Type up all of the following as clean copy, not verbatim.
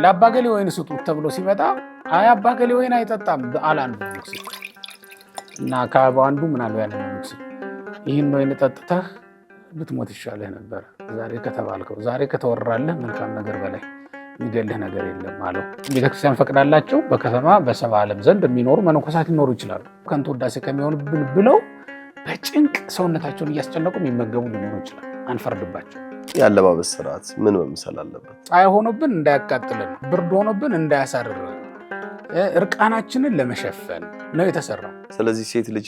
ለአባገሌ ወይን ስጡት ተብሎ ሲመጣ አይ አባገሌ ወይን አይጠጣም አላንዱ ንጉስ እና ከአበባው አንዱ ምን አለው ያለ ንጉስ ይህን ወይን ጠጥተህ ብትሞት ይሻልህ ነበር ዛሬ ከተባልከው ዛሬ ከተወራለህ መልካም ነገር በላይ የሚገልህ ነገር የለም አለው። ቤተክርስቲያን ፈቅዳላቸው በከተማ በሰባ ዓለም ዘንድ የሚኖሩ መነኮሳት ሊኖሩ ይችላሉ። ከንቱ ውዳሴ ከሚሆንብን ብለው በጭንቅ ሰውነታቸውን እያስጨነቁ የሚመገቡ ሊኖሩ ይችላል። አንፈርድባቸው። የአለባበስ ስርዓት ምን መምሰል አለበት? ፀሐይ ሆኖብን እንዳያቃጥልን፣ ብርድ ሆኖብን እንዳያሳርርን፣ እርቃናችንን ለመሸፈን ነው የተሰራው። ስለዚህ ሴት ልጅ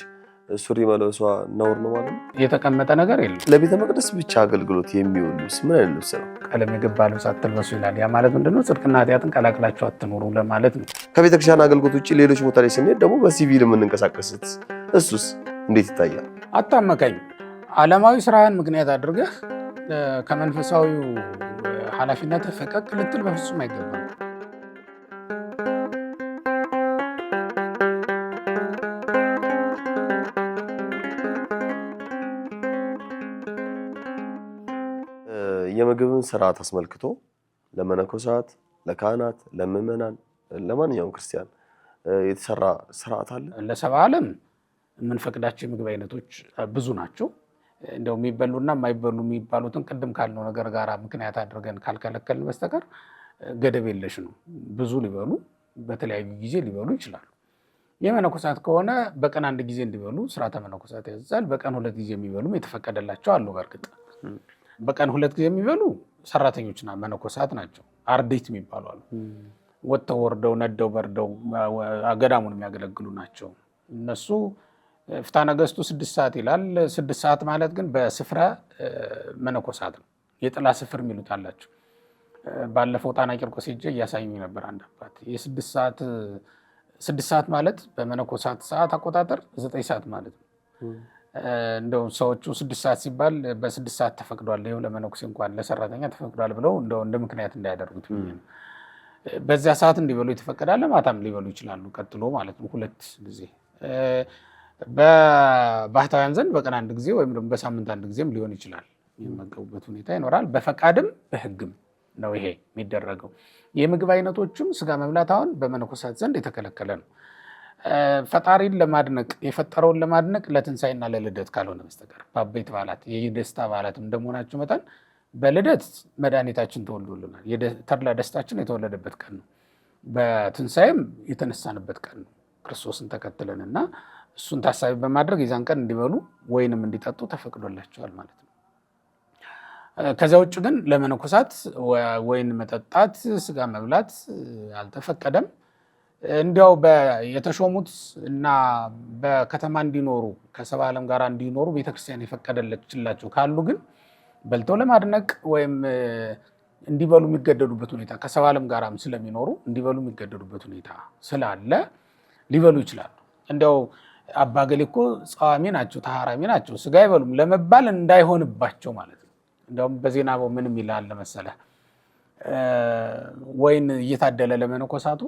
ሱሪ መልበሷ ነውር ነው ማለት ነው? የተቀመጠ ነገር የለም። ለቤተ መቅደስ ብቻ አገልግሎት የሚውል ልብስ ምን አይነት ልብስ ነው? ቀለም የገባ ልብስ አትልበሱ ይላል። ያ ማለት ምንድነው? ጽድቅና ኃጢአትን ቀላቅላችሁ አትኖሩ ለማለት ነው። ከቤተክርስቲያን አገልግሎት ውጭ ሌሎች ቦታ ላይ ስንሄድ ደግሞ በሲቪል የምንንቀሳቀስት እሱስ እንዴት ይታያል? አታመካኝ። ዓለማዊ ስራህን ምክንያት አድርገህ ከመንፈሳዊው ኃላፊነት ፈቀቅ ልትል በፍጹም አይገባም። የምግብን ስርዓት አስመልክቶ ለመነኮሳት፣ ለካህናት፣ ለምዕመናን፣ ለማንኛውም ክርስቲያን የተሰራ ስርዓት አለ? ለሰባ ዓለም የምንፈቅዳቸው የምግብ አይነቶች ብዙ ናቸው። እንደው የሚበሉና የማይበሉ የሚባሉትን ቅድም ካልነው ነገር ጋር ምክንያት አድርገን ካልከለከልን በስተቀር ገደብ የለሽ ነው። ብዙ ሊበሉ በተለያዩ ጊዜ ሊበሉ ይችላሉ። የመነኮሳት ከሆነ በቀን አንድ ጊዜ እንዲበሉ ስርዓተ መነኮሳት ያዛል። በቀን ሁለት ጊዜ የሚበሉም የተፈቀደላቸው አሉ። በእርግጥ በቀን ሁለት ጊዜ የሚበሉ ሰራተኞችና መነኮሳት ናቸው። አርድእት የሚባሉ አሉ። ወጥተው ወርደው ነደው በርደው ገዳሙን የሚያገለግሉ ናቸው። እነሱ ፍትሐ ነገሥቱ 6 ሰዓት ይላል። 6 ሰዓት ማለት ግን በስፍረ መነኮሳት ነው። የጥላ ስፍር የሚሉት አላቸው። ባለፈው ጣና ቂርቆስ ሄጄ እያሳዩኝ ነበር አንድ አባት። የ6 ሰዓት ማለት በመነኮሳት ሰዓት አቆጣጠር 9 ሰዓት ማለት ነው። እንደው ሰዎቹ 6 ሰዓት ሲባል በ6 ሰዓት ተፈቅዷል፣ ይኸው ለመነኩሴ እንኳን ለሰራተኛ ተፈቅዷል ብለው እንደ ምክንያት እንዳያደርጉት በዚያ ሰዓት እንዲበሉ የተፈቀዳለ። ማታም ሊበሉ ይችላሉ ቀጥሎ ማለት ነው 2 ጊዜ። በባህታውያን ዘንድ በቀን አንድ ጊዜ ወይም ደግሞ በሳምንት አንድ ጊዜም ሊሆን ይችላል። የሚመገቡበት ሁኔታ ይኖራል። በፈቃድም በሕግም ነው ይሄ የሚደረገው። የምግብ አይነቶችም ስጋ መብላት አሁን በመነኮሳት ዘንድ የተከለከለ ነው። ፈጣሪን ለማድነቅ የፈጠረውን ለማድነቅ ለትንሣኤና ለልደት ካልሆነ በስተቀር በአበይት በዓላት የደስታ በዓላትም እንደመሆናቸው መጠን በልደት መድኃኒታችን ተወልዶልናል። ተድላ ደስታችን የተወለደበት ቀን ነው። በትንሣኤም የተነሳንበት ቀን ነው። ክርስቶስን ተከትለንና እሱን ታሳቢ በማድረግ የዛን ቀን እንዲበሉ ወይንም እንዲጠጡ ተፈቅዶላቸዋል ማለት ነው። ከዚያ ውጭ ግን ለመነኮሳት ወይን መጠጣት፣ ስጋ መብላት አልተፈቀደም። እንዲያው የተሾሙት እና በከተማ እንዲኖሩ ከሰባ ዓለም ጋር እንዲኖሩ ቤተክርስቲያን የፈቀደለችላቸው ካሉ ግን በልተው ለማድነቅ ወይም እንዲበሉ የሚገደዱበት ሁኔታ ከሰባ ዓለም ጋራም ስለሚኖሩ እንዲበሉ የሚገደዱበት ሁኔታ ስላለ ሊበሉ ይችላሉ። እንዲያው አባገሌ እኮ ጸዋሚ ናቸው፣ ተሐራሚ ናቸው፣ ስጋ አይበሉም ለመባል እንዳይሆንባቸው ማለት ነው። እንዲያውም በዜና ምንም ይላል መሰለህ፣ ወይን እየታደለ ለመነኮሳቱ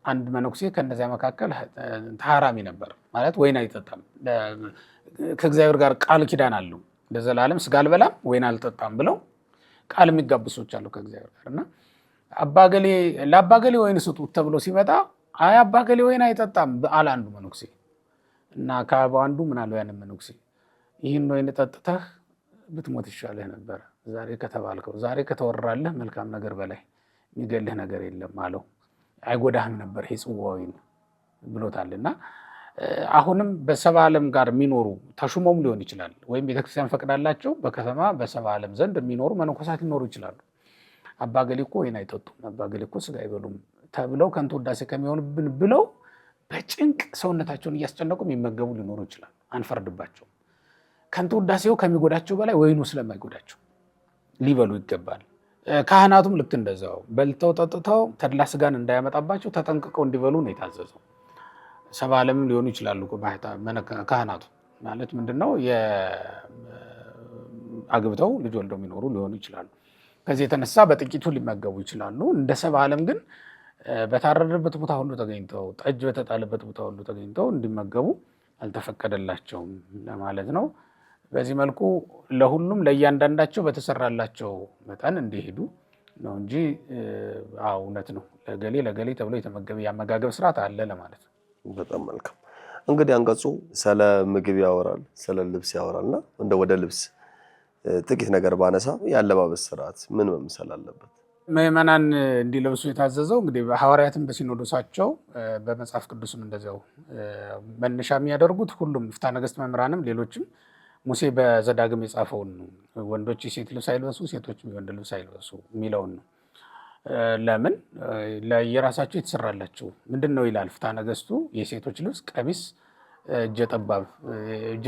አንድ መነኩሴ ከነዚያ መካከል ተሐራሚ ነበር ማለት ወይን አይጠጣም። ከእግዚአብሔር ጋር ቃል ኪዳን አለው ለዘላለም ስጋ አልበላም ወይን አልጠጣም ብለው ቃል የሚጋቡ ሰዎች አሉ ከእግዚአብሔር ጋር እና ለአባገሌ ወይን ስጡት ተብሎ ሲመጣ አይ አባገሌ ወይን አይጠጣም አለ አንዱ መነኩሴ እና ከአበባው አንዱ ምን አለው ያንን መነኩሴ ይህን ወይን ጠጥተህ ብትሞት ይሻልህ ነበር ዛሬ ከተባልከው ዛሬ ከተወራለህ መልካም ነገር በላይ የሚገልህ ነገር የለም አለው። አይጎዳህም ነበር ይሄ ጽዋ ወይን ብሎታልና አሁንም በሰባ ዓለም ጋር የሚኖሩ ተሹሞም ሊሆን ይችላል ወይም ቤተክርስቲያን ፈቅዳላቸው በከተማ በሰባ ዓለም ዘንድ የሚኖሩ መነኮሳት ሊኖሩ ይችላሉ። አባገሌ እኮ ወይን አይጠጡም፣ አባገሌ እኮ ስጋ አይበሉም ተብለው ከንቱ ውዳሴ ከሚሆንብን ብለው በጭንቅ ሰውነታቸውን እያስጨነቁ የሚመገቡ ሊኖሩ ይችላል። አንፈርድባቸው። ከንቱ ውዳሴው ከሚጎዳቸው በላይ ወይኑ ስለማይጎዳቸው ሊበሉ ይገባል። ካህናቱም ልክ እንደዛው በልተው ጠጥተው ተድላ ስጋን እንዳያመጣባቸው ተጠንቅቀው እንዲበሉ ነው የታዘዘው። ሰባ ዓለምም ሊሆኑ ይችላሉ ካህናቱ ማለት ምንድነው? አግብተው ልጅ ወልደው የሚኖሩ ሊሆኑ ይችላሉ። ከዚህ የተነሳ በጥቂቱ ሊመገቡ ይችላሉ። እንደ ሰባ ዓለም ግን በታረደበት ቦታ ሁሉ ተገኝተው ጠጅ በተጣለበት ቦታ ሁሉ ተገኝተው እንዲመገቡ አልተፈቀደላቸውም ለማለት ነው። በዚህ መልኩ ለሁሉም ለእያንዳንዳቸው በተሰራላቸው መጠን እንዲሄዱ ነው እንጂ እውነት ነው ለገሌ ተብሎ የተመገበ ያመጋገብ ስርዓት አለ ለማለት ነው። በጣም መልካም። እንግዲህ አንቀጹ ስለ ምግብ ያወራል፣ ስለ ልብስ ያወራልና ወደ ልብስ ጥቂት ነገር ባነሳ የአለባበስ ስርዓት ምን መምሰል አለበት? ምዕመናን እንዲለብሱ የታዘዘው እንግዲህ ሐዋርያትን በሲኖዶሳቸው በመጽሐፍ ቅዱስም እንደዚያው መነሻ የሚያደርጉት ሁሉም ፍትሐ ነገሥት መምህራንም ሌሎችም ሙሴ በዘዳግም የጻፈውን ነው። ወንዶች የሴት ልብስ አይልበሱ፣ ሴቶች የወንድ ልብስ አይልበሱ የሚለውን ነው። ለምን ለየራሳቸው የተሰራላቸው ምንድን ነው ይላል ፍትሐ ነገሥቱ። የሴቶች ልብስ ቀሚስ እጀ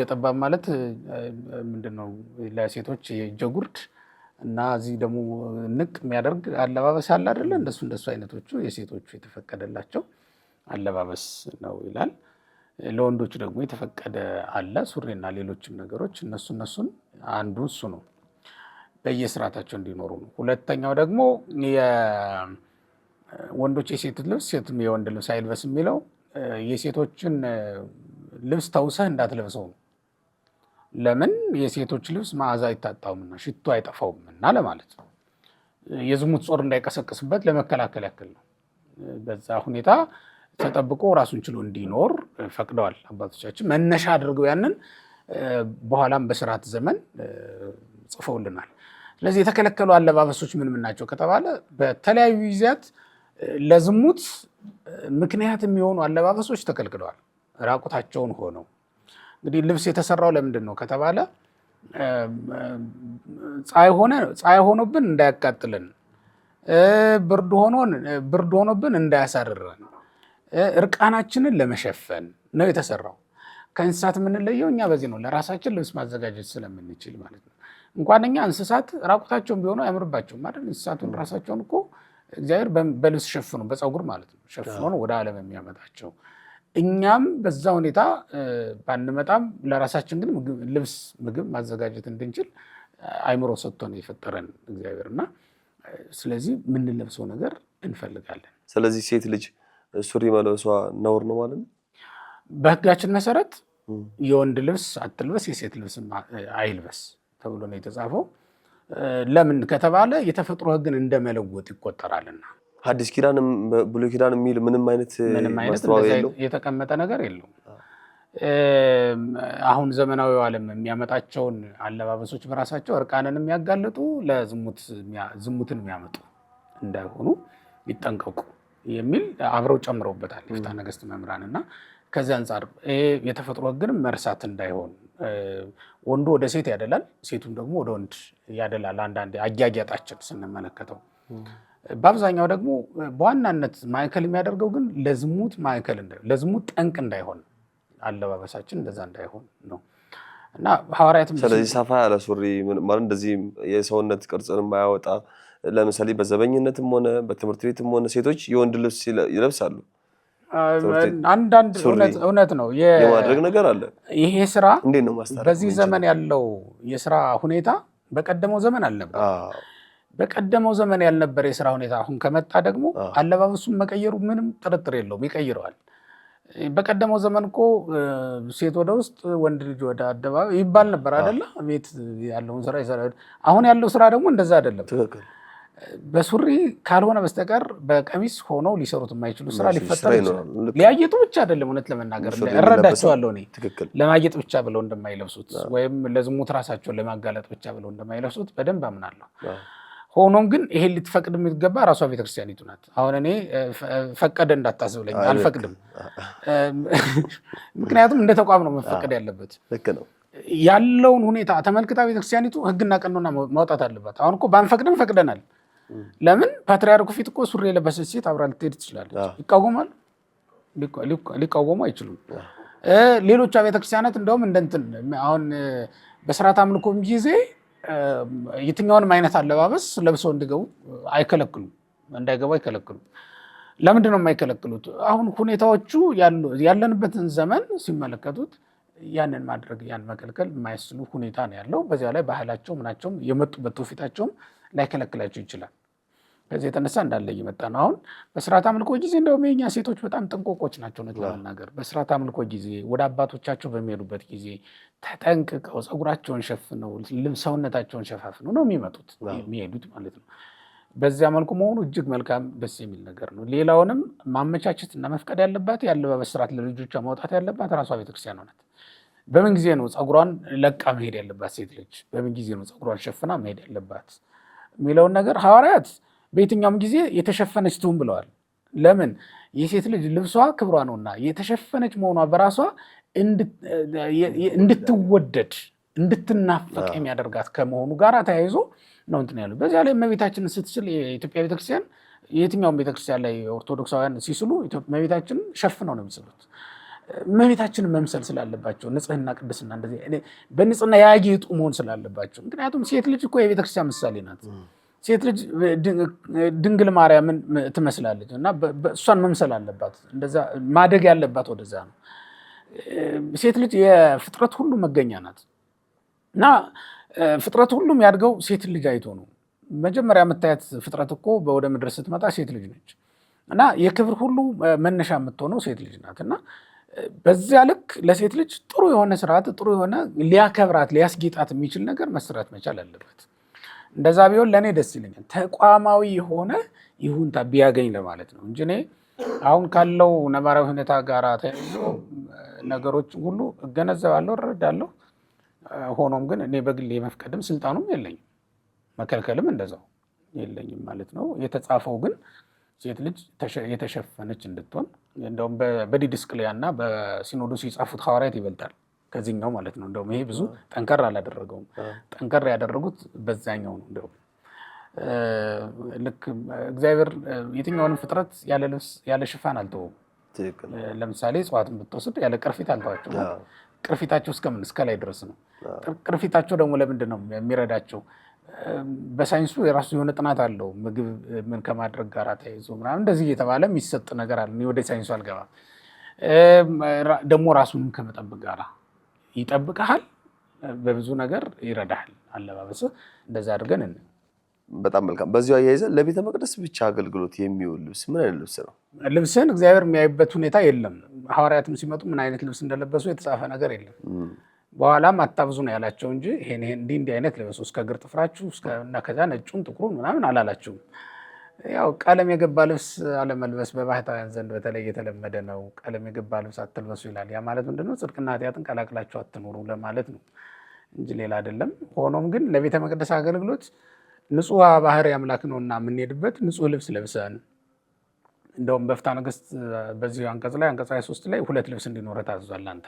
ጠባብ ማለት ምንድን ነው? ለሴቶች የእጀ ጉርድ እና እዚህ ደግሞ ንቅ የሚያደርግ አለባበስ አለ አይደለ? እንደሱ አይነቶቹ የሴቶቹ የተፈቀደላቸው አለባበስ ነው ይላል። ለወንዶቹ ደግሞ የተፈቀደ አለ ሱሪና ሌሎችም ነገሮች። እነሱን አንዱ እሱ ነው በየስርዓታቸው እንዲኖሩ ነው። ሁለተኛው ደግሞ የወንዶች የሴት ልብስ ሴትም የወንድ ልብስ አይልበስ የሚለው የሴቶችን ልብስ ተውሰህ እንዳትለብሰው ነው። ለምን? የሴቶች ልብስ መዓዛ አይታጣውምና ሽቶ አይጠፋውምና ለማለት ነው። የዝሙት ጾር እንዳይቀሰቅስበት ለመከላከል ያክል ነው። በዛ ሁኔታ ተጠብቆ ራሱን ችሎ እንዲኖር ፈቅደዋል አባቶቻችን። መነሻ አድርገው ያንን በኋላም በስርዓት ዘመን ጽፈውልናል። ስለዚህ የተከለከሉ አለባበሶች ምን ናቸው ከተባለ በተለያዩ ጊዜያት ለዝሙት ምክንያት የሚሆኑ አለባበሶች ተከልክለዋል። ራቁታቸውን ሆነው እንግዲህ ልብስ የተሰራው ለምንድን ነው ከተባለ ፀሐይ ሆኖብን እንዳያቃጥልን፣ ብርድ ሆኖብን እንዳያሳርረን፣ እርቃናችንን ለመሸፈን ነው የተሰራው። ከእንስሳት የምንለየው እኛ በዚህ ነው፣ ለራሳችን ልብስ ማዘጋጀት ስለምንችል ማለት ነው። እንኳን እኛ እንስሳት ራቁታቸውን ቢሆኑ አያምርባቸውም ማለት እንስሳቱን ራሳቸውን እኮ እግዚአብሔር በልብስ ሸፍኖ በፀጉር ማለት ነው ሸፍኖ ነው ወደ ዓለም የሚያመጣቸው። እኛም በዛ ሁኔታ ባንመጣም ለራሳችን ግን ልብስ ምግብ ማዘጋጀት እንድንችል አይምሮ ሰጥቶ ነው የፈጠረን እግዚአብሔር እና ስለዚህ የምንለብሰው ነገር እንፈልጋለን። ስለዚህ ሴት ልጅ ሱሪ መልበሷ ነውር ነው ማለት ነው። በሕጋችን መሰረት የወንድ ልብስ አትልበስ፣ የሴት ልብስ አይልበስ ተብሎ ነው የተጻፈው። ለምን ከተባለ የተፈጥሮ ሕግን እንደመለወጥ ይቆጠራልና። ሐዲስ ኪዳንም ብሉይ ኪዳን የሚል ምንም አይነት የተቀመጠ ነገር የለውም። አሁን ዘመናዊው ዓለም የሚያመጣቸውን አለባበሶች በራሳቸው እርቃንን የሚያጋልጡ ዝሙትን የሚያመጡ እንዳይሆኑ ይጠንቀቁ የሚል አብረው ጨምረውበታል የፍትሐ ነገሥት መምህራን እና ከዚህ አንጻር የተፈጥሮ ሕግንም መርሳት እንዳይሆን ወንዱ ወደ ሴት ያደላል፣ ሴቱም ደግሞ ወደ ወንድ ያደላል። አንዳንድ አጊያጊያጣችን ስንመለከተው በአብዛኛው ደግሞ በዋናነት ማዕከል የሚያደርገው ግን ለዝሙት ጠንቅ እንዳይሆን አለባበሳችን እንደዛ እንዳይሆን ነው እና ሐዋርያትም ስለዚህ ሰፋ ያለ ሱሪ ማለት እንደዚህ የሰውነት ቅርጽን የማያወጣ ለምሳሌ በዘበኝነትም ሆነ በትምህርት ቤትም ሆነ ሴቶች የወንድ ልብስ ይለብሳሉ። አንዳንድ እውነት ነው የማድረግ ነገር አለ። ይሄ ስራ እንዴት ነው ማስተካከል? በዚህ ዘመን ያለው የስራ ሁኔታ በቀደመው ዘመን አልነበረ። በቀደመው ዘመን ያልነበረ የስራ ሁኔታ አሁን ከመጣ ደግሞ አለባበሱን መቀየሩ ምንም ጥርጥር የለውም፣ ይቀይረዋል። በቀደመው ዘመን እኮ ሴት ወደ ውስጥ ወንድ ልጅ ወደ አደባባይ ይባል ነበር አይደለ? ቤት ያለውን ስራ ይሰራል። አሁን ያለው ስራ ደግሞ እንደዛ አይደለም። በሱሪ ካልሆነ በስተቀር በቀሚስ ሆነው ሊሰሩት የማይችሉ ስራ ሊፈጠር ይችላል። ሊያጌጡ ብቻ አይደለም፣ እውነት ለመናገር እረዳቸዋለሁ እኔ ለማጌጥ ብቻ ብለው እንደማይለብሱት ወይም ለዝሙት ራሳቸውን ለማጋለጥ ብቻ ብለው እንደማይለብሱት በደንብ አምናለሁ። ሆኖም ግን ይሄን ልትፈቅድ የሚገባ ራሷ ቤተክርስቲያኒቱ ናት። አሁን እኔ ፈቀደ እንዳታስብለኝ አልፈቅድም። ምክንያቱም እንደ ተቋም ነው መፈቀድ ያለበት። ልክ ነው። ያለውን ሁኔታ ተመልክታ ቤተክርስቲያኒቱ ሕግና ቀኖና ማውጣት አለባት። አሁን እኮ ባንፈቅድም ፈቅደናል። ለምን ፓትርያርኩ ፊት እኮ ሱሪ የለበሰች ሴት አብራ ልትሄድ ትችላለች። ይቃወማሉ? ሊቃወሙ አይችሉም። ሌሎች ቤተክርስቲያናት እንደውም እንደንትን አሁን በስርዓተ አምልኮም ጊዜ የትኛውንም አይነት አለባበስ ለብሰው እንዲገቡ አይከለክሉም፣ እንዳይገቡ አይከለክሉም። ለምንድን ነው የማይከለክሉት? አሁን ሁኔታዎቹ ያለንበትን ዘመን ሲመለከቱት ያንን ማድረግ ያን መከልከል የማያስችሉ ሁኔታ ነው ያለው። በዚያ ላይ ባህላቸው ምናቸውም የመጡበት ትውፊታቸውም ላይከለክላቸው ይችላል። ከዚህ የተነሳ እንዳለ እየመጣ ነው። አሁን በስርዓተ አምልኮ ጊዜ እንደውም የኛ ሴቶች በጣም ጥንቆቆች ናቸው ነው ለመናገር። በስርዓተ አምልኮ ጊዜ ወደ አባቶቻቸው በሚሄዱበት ጊዜ ተጠንቅቀው ፀጉራቸውን ሸፍነው ሰውነታቸውን ሸፋፍነው ነው የሚመጡት የሚሄዱት ማለት ነው። በዚያ መልኩ መሆኑ እጅግ መልካም ደስ የሚል ነገር ነው። ሌላውንም ማመቻቸት እና መፍቀድ ያለባት የአለባበስ ስርዓት ለልጆቿ ማውጣት ያለባት ራሷ ቤተክርስቲያን ናት። በምን ጊዜ ነው ፀጉሯን ለቃ መሄድ ያለባት ሴት ልጅ? በምን ጊዜ ነው ፀጉሯን ሸፍና መሄድ ያለባት የሚለውን ነገር ሐዋርያት በየትኛውም ጊዜ የተሸፈነች ትሁን ብለዋል። ለምን? የሴት ልጅ ልብሷ ክብሯ ነውና የተሸፈነች መሆኗ በራሷ እንድትወደድ እንድትናፈቅ የሚያደርጋት ከመሆኑ ጋር ተያይዞ ነው እንትን ያለው። በዚያ ላይ እመቤታችንን ስትስል የኢትዮጵያ ቤተክርስቲያን የትኛውም ቤተክርስቲያን ላይ ኦርቶዶክሳውያን ሲስሉ እመቤታችንን ሸፍነው ነው የሚስሉት። እመቤታችንን መምሰል ስላለባቸው ንጽህና፣ ቅድስና እንደዚህ በንጽህና ያጌጡ መሆን ስላለባቸው። ምክንያቱም ሴት ልጅ እኮ የቤተክርስቲያን ምሳሌ ናት። ሴት ልጅ ድንግል ማርያምን ትመስላለች እና እሷን መምሰል አለባት። እንደዛ ማደግ ያለባት ወደዛ ነው። ሴት ልጅ የፍጥረት ሁሉ መገኛ ናት እና ፍጥረት ሁሉም ያድገው ሴት ልጅ አይቶ ነው። መጀመሪያ የምታያት ፍጥረት እኮ ወደ ምድር ስትመጣ ሴት ልጅ ነች እና የክብር ሁሉ መነሻ የምትሆነው ሴት ልጅ ናት እና በዚያ ልክ ለሴት ልጅ ጥሩ የሆነ ስርዓት፣ ጥሩ የሆነ ሊያከብራት ሊያስጌጣት የሚችል ነገር መሰራት መቻል አለበት። እንደዛ ቢሆን ለእኔ ደስ ይለኛል። ተቋማዊ የሆነ ይሁንታ ቢያገኝ ለማለት ነው እንጂ እኔ አሁን ካለው ነባራዊ ሁኔታ ጋር ተያይዞ ነገሮች ሁሉ እገነዘባለሁ፣ እረዳለሁ። ሆኖም ግን እኔ በግሌ የመፍቀድም ስልጣኑም የለኝም፣ መከልከልም እንደዛው የለኝም ማለት ነው። የተጻፈው ግን ሴት ልጅ የተሸፈነች እንድትሆን እንደውም በዲድስቅልያ እና በሲኖዶስ የጻፉት ሐዋርያት ይበልጣል ከዚህኛው ማለት ነው። እንደውም ይሄ ብዙ ጠንከር አላደረገውም። ጠንከር ያደረጉት በዛኛው ነው። እንደውም ልክ እግዚአብሔር የትኛውንም ፍጥረት ያለ ልብስ ያለ ሽፋን አልተወውም። ለምሳሌ እጽዋትን ብትወስድ ያለ ቅርፊት አልተዋቸው። ቅርፊታቸው እስከምን እስከ ላይ ድረስ ነው። ቅርፊታቸው ደግሞ ለምንድን ነው የሚረዳቸው? በሳይንሱ የራሱ የሆነ ጥናት አለው። ምግብ ምን ከማድረግ ጋር ተያይዞ ምናምን እንደዚህ እየተባለ የሚሰጥ ነገር አለ። ወደ ሳይንሱ አልገባም። ደግሞ ራሱንም ከመጠበቅ ጋር ይጠብቀሃል፣ በብዙ ነገር ይረዳሃል። አለባበስ እንደዛ አድርገን በጣም መልካም። በዚሁ አያይዘን ለቤተ መቅደስ ብቻ አገልግሎት የሚውል ልብስ ምን አይነት ልብስ ነው? ልብስን እግዚአብሔር የሚያይበት ሁኔታ የለም። ሐዋርያትም ሲመጡ ምን አይነት ልብስ እንደለበሱ የተጻፈ ነገር የለም። በኋላም አታብዙ ነው ያላቸው እንጂ ይሄን እንዲህ አይነት ልበሱ እስከ እግር ጥፍራችሁ እና ከዛ ነጩን ጥቁሩን ምናምን አላላችሁም። ያው ቀለም የገባ ልብስ አለመልበስ በባህታውያን ዘንድ በተለይ የተለመደ ነው። ቀለም የገባ ልብስ አትልበሱ ይላል። ያ ማለት ምንድነው? ጽድቅና ኃጢአትን ቀላቅላችሁ አትኖሩ ለማለት ነው እንጂ ሌላ አይደለም። ሆኖም ግን ለቤተ መቅደስ አገልግሎት ንጹሕ ባህሪ አምላክ ነውና የምንሄድበት ንጹሕ ልብስ ለብሰን እንደውም በፍትሐ ነገሥት በዚህ አንቀጽ ላይ አንቀጽ 23 ላይ 2 ልብስ እንዲኖር ታዟል። አንተ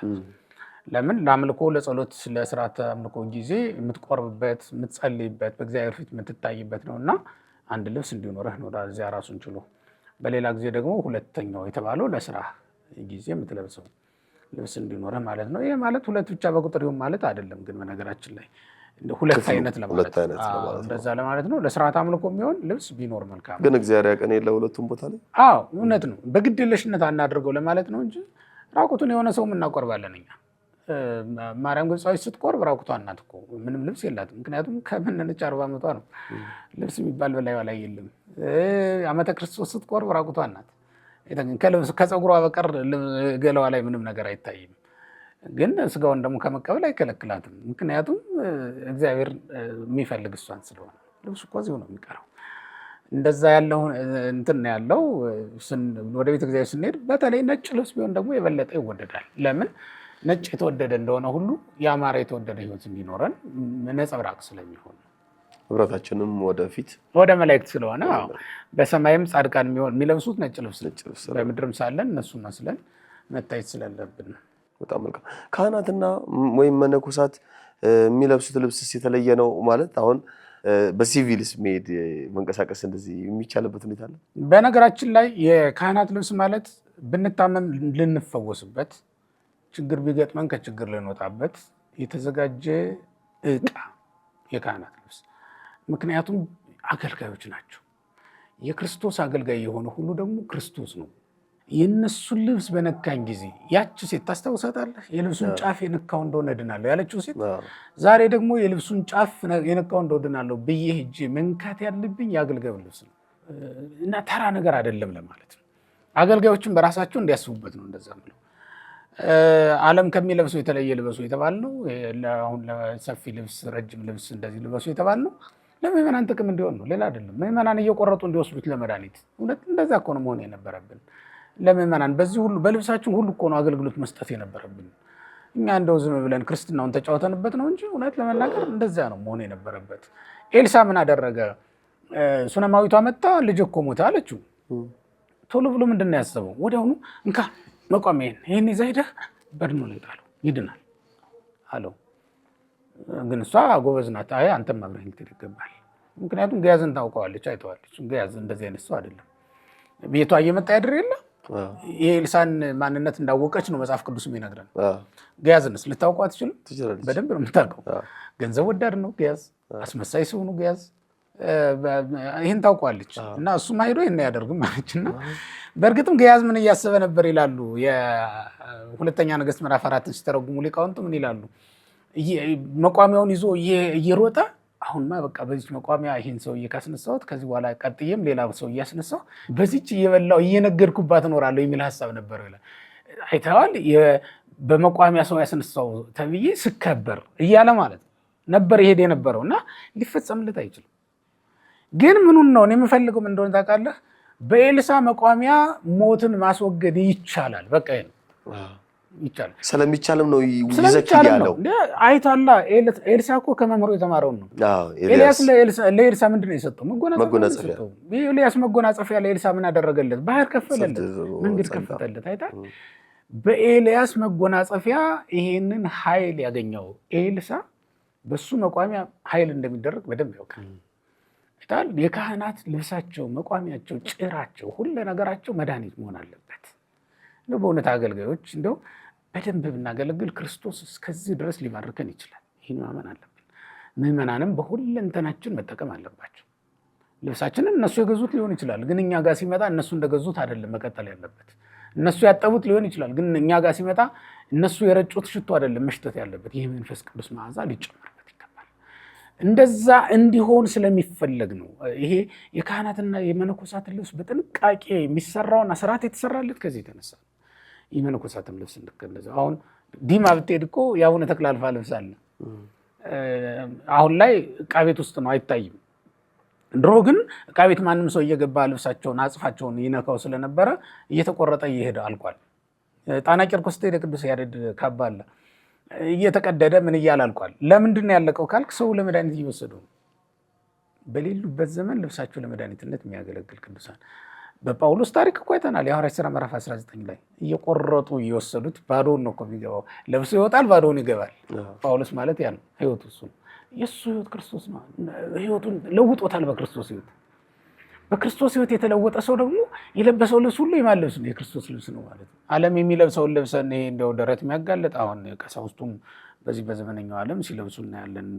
ለምን? ለአምልኮ ለጸሎት፣ ለስርዓተ አምልኮ ጊዜ የምትቆርብበት የምትጸልይበት በእግዚአብሔር ፊት የምትታይበት ነው እና አንድ ልብስ እንዲኖርህ ነው እዚያ ራሱን ችሎ። በሌላ ጊዜ ደግሞ ሁለተኛው የተባለው ለስራ ጊዜ የምትለብሰው ልብስ እንዲኖርህ ማለት ነው። ይህ ማለት 2 ብቻ በቁጥር ይሁን ማለት አይደለም። ግን በነገራችን ላይ 2 አይነት ለማለት እንደዛ ለማለት ነው። ለስርዓተ አምልኮ የሚሆን ልብስ ቢኖር መልካም። ግን እግዚአብሔር ያቀን የለ ሁለቱም ቦታ ላይ እውነት ነው። በግድ የለሽነት አናድርገው ለማለት ነው እንጂ ራቁቱን የሆነ ሰው እናቆርባለን እኛ። ማርያም ግብፃዊት ስትቆርብ ራቁቷን ናት እኮ ምንም ልብስ የላትም። ምክንያቱም ከመነነች 40 ዓመቷ ነው። ልብስ የሚባል በላይዋ ላይ የለም። ዓመተ ክርስቶስ ስትቆርብ ራቁቷን ናት። ከፀጉሯ በቀር ገለዋ ላይ ምንም ነገር አይታይም። ግን ስጋውን ደግሞ ከመቀበል አይከለክላትም። ምክንያቱም እግዚአብሔር የሚፈልግ እሷን ስለሆነ ልብሱ እኮ እዚሁ ነው የሚቀረው። እንደዛ ያለው እንትን ያለው ወደ ቤተ እግዚአብሔር ስንሄድ በተለይ ነጭ ልብስ ቢሆን ደግሞ የበለጠ ይወደዳል። ለምን? ነጭ የተወደደ እንደሆነ ሁሉ ያማረ የተወደደ ሕይወት እንዲኖረን ነጸብራቅ ስለሚሆን ህብረታችንም ወደፊት ወደ መላእክት ስለሆነ በሰማይም ጻድቃን የሚለብሱት ነጭ ልብስ በምድርም ሳለን እነሱ መስለን መታየት ስላለብን። በጣም መልካም። ካህናትና ወይም መነኮሳት የሚለብሱት ልብስስ የተለየ ነው ማለት? አሁን በሲቪልስ መሄድ መንቀሳቀስ እንደዚህ የሚቻልበት ሁኔታ አለ? በነገራችን ላይ የካህናት ልብስ ማለት ብንታመም ልንፈወስበት፣ ችግር ቢገጥመን ከችግር ልንወጣበት የተዘጋጀ ዕቃ የካህናት ልብስ። ምክንያቱም አገልጋዮች ናቸው። የክርስቶስ አገልጋይ የሆነ ሁሉ ደግሞ ክርስቶስ ነው። የእነሱን ልብስ በነካኝ ጊዜ ያች ሴት ታስታውሳታለህ? የልብሱን ጫፍ የነካው እንደሆነ እድናለሁ ያለችው ሴት ዛሬ ደግሞ የልብሱን ጫፍ የነካው እንደሆነ እድናለሁ ብዬ ሄጄ መንካት ያለብኝ የአገልጋዩ ልብስ ነው እና ተራ ነገር አይደለም ለማለት ነው። አገልጋዮችን በራሳቸው እንዲያስቡበት ነው እንደዛ ብለው። ዓለም ከሚለብሱ የተለየ ልበሱ የተባልነው አሁን ለሰፊ ልብስ ረጅም ልብስ እንደዚህ ልበሱ የተባልነው ለምዕመናን ጥቅም እንዲሆን ነው፣ ሌላ አይደለም። ምዕመናን እየቆረጡ እንዲወስዱት ለመድኃኒት። እውነት እንደዛ እኮ ነው መሆን የነበረብን። ለምዕመናን በዚህ ሁሉ በልብሳችን ሁሉ እኮ ነው አገልግሎት መስጠት የነበረብን። እኛ እንደው ዝም ብለን ክርስትናውን ተጫወተንበት ነው እንጂ እውነት ለመናገር እንደዛ ነው መሆን የነበረበት። ኤልሳ ምን አደረገ? ሱነማዊቷ መጣ፣ ልጅ እኮ ሞተ አለችው። ቶሎ ብሎ ምንድን ነው ያሰበው? ወዲያውኑ እንካ መቋሚያን ይህን ይዘህ ሄደህ በድኑ ላይ ጣለው ይድናል አለው። ግን እሷ ጎበዝ ናት። አይ አንተም አብረህ ልትሄድ ይገባል። ምክንያቱም ገያዝን ታውቀዋለች፣ አይተዋለች። ገያዝ እንደዚህ አይነት ሰው አይደለም። ቤቷ እየመጣ ያድር የለ የኤልሳን ማንነት እንዳወቀች ነው መጽሐፍ ቅዱስ የሚነግረን። ገያዝንስ ልታውቀው አትችልም? በደንብ ነው የምታውቀው። ገንዘብ ወዳድ ነው ገያዝ፣ አስመሳይ ሰው ነው ገያዝ። ይህን ታውቋለች። እና እሱም ሄዶ ይህን አያደርግም አለችና በእርግጥም ገያዝ ምን እያሰበ ነበር ይላሉ። የሁለተኛ ነገሥት ምዕራፍ 4 ሲተረጉሙ ሊቃውንቱ ምን ይላሉ? መቋሚያውን ይዞ እየሮጠ አሁንማ በቃ በዚች መቋሚያ ይህን ሰውዬ ካስነሳሁት ከዚህ በኋላ ቀጥዬም ሌላ ሰው እያስነሳሁ በዚች እየበላሁ እየነገድኩባት እኖራለሁ የሚል ሀሳብ ነበረው ይላል። አይተዋል። በመቋሚያ ሰው ያስነሳው ተብዬ ስከበር እያለ ማለት ነበር ይሄድ የነበረው እና ሊፈጸምለት አይችልም። ግን ምኑን ነው የምፈልገው ምን እንደሆነ ታውቃለህ? በኤልሳ መቋሚያ ሞትን ማስወገድ ይቻላል። በቃ ይሄ ነው ይቻላል። ስለሚቻልም ነው ይዘክይ ያለው። አይታላ ኤልሳ እኮ ከመምህሩ የተማረውን ነው። ኤልያስ ለኤልሳ ምንድን ነው የሰጠው? መጎናጸፊያ። ኤልያስ መጎናጸፊያ ለኤልሳ ምን አደረገለት? ባህር ከፈለለት፣ መንገድ ከፈተለት። አይታል። በኤልያስ መጎናጸፊያ ይሄንን ኃይል ያገኘው ኤልሳ በሱ መቋሚያ ኃይል እንደሚደረግ በደንብ ያውቃል። አይታል። የካህናት ልብሳቸው፣ መቋሚያቸው፣ ጭራቸው፣ ሁሉ ነገራቸው መድኃኒት መሆን አለበት። እንደው በእውነት አገልጋዮች እንደው በደንብ ብናገለግል ክርስቶስ እስከዚህ ድረስ ሊባርከን ይችላል። ይህን ማመን አለብን። ምዕመናንም በሁለንተናችን መጠቀም አለባቸው። ልብሳችንን እነሱ የገዙት ሊሆን ይችላል፣ ግን እኛ ጋር ሲመጣ እነሱ እንደገዙት አይደለም መቀጠል ያለበት። እነሱ ያጠቡት ሊሆን ይችላል፣ ግን እኛ ጋር ሲመጣ እነሱ የረጩት ሽቶ አይደለም መሽተት ያለበት። ይህ መንፈስ ቅዱስ መዓዛ ሊጨመርበት ይገባል። እንደዛ እንዲሆን ስለሚፈለግ ነው። ይሄ የካህናትና የመነኮሳትን ልብስ በጥንቃቄ የሚሰራውን ስርዓት የተሰራለት ከዚህ የተነሳ ነው። የመነኮሳትም ልብስ እንደዛ አሁን ዲማ ብትሄድ እኮ የአቡነ ተክለ አልፋ ልብስ አለ። አሁን ላይ ዕቃ ቤት ውስጥ ነው፣ አይታይም። ድሮ ግን ዕቃ ቤት ማንም ሰው እየገባ ልብሳቸውን አጽፋቸውን ይነካው ስለነበረ እየተቆረጠ እየሄደ አልቋል። ጣና ቂርቆስ ስትሄድ ቅዱስ ያሬድ ካባ አለ እየተቀደደ ምን እያለ አልቋል። ለምንድን ነው ያለቀው ካልክ ሰው ለመድኃኒት እየወሰዱ ነው። በሌሉበት ዘመን ልብሳቸው ለመድኃኒትነት የሚያገለግል ቅዱሳን በጳውሎስ ታሪክ እኮ አይተናል። የሐዋርያት ሥራ ምዕራፍ 19 ላይ እየቆረጡ እየወሰዱት ባዶውን ነው እኮ የሚገባው። ለብሶ ይወጣል፣ ባዶውን ይገባል። ጳውሎስ ማለት ያ ነው ህይወቱ። እሱ የእሱ ህይወት ክርስቶስ ነው። ህይወቱን ለውጦታል በክርስቶስ ህይወት። በክርስቶስ ህይወት የተለወጠ ሰው ደግሞ የለበሰው ልብስ ሁሉ የማን ልብስ ነው? የክርስቶስ ልብስ ነው ማለት ነው። ዓለም የሚለብሰውን ለብሰን ይሄ እንደው ደረት የሚያጋለጥ አሁን ቀሳውስቱም በዚህ በዘመነኛው ዓለም ሲለብሱ እናያለን።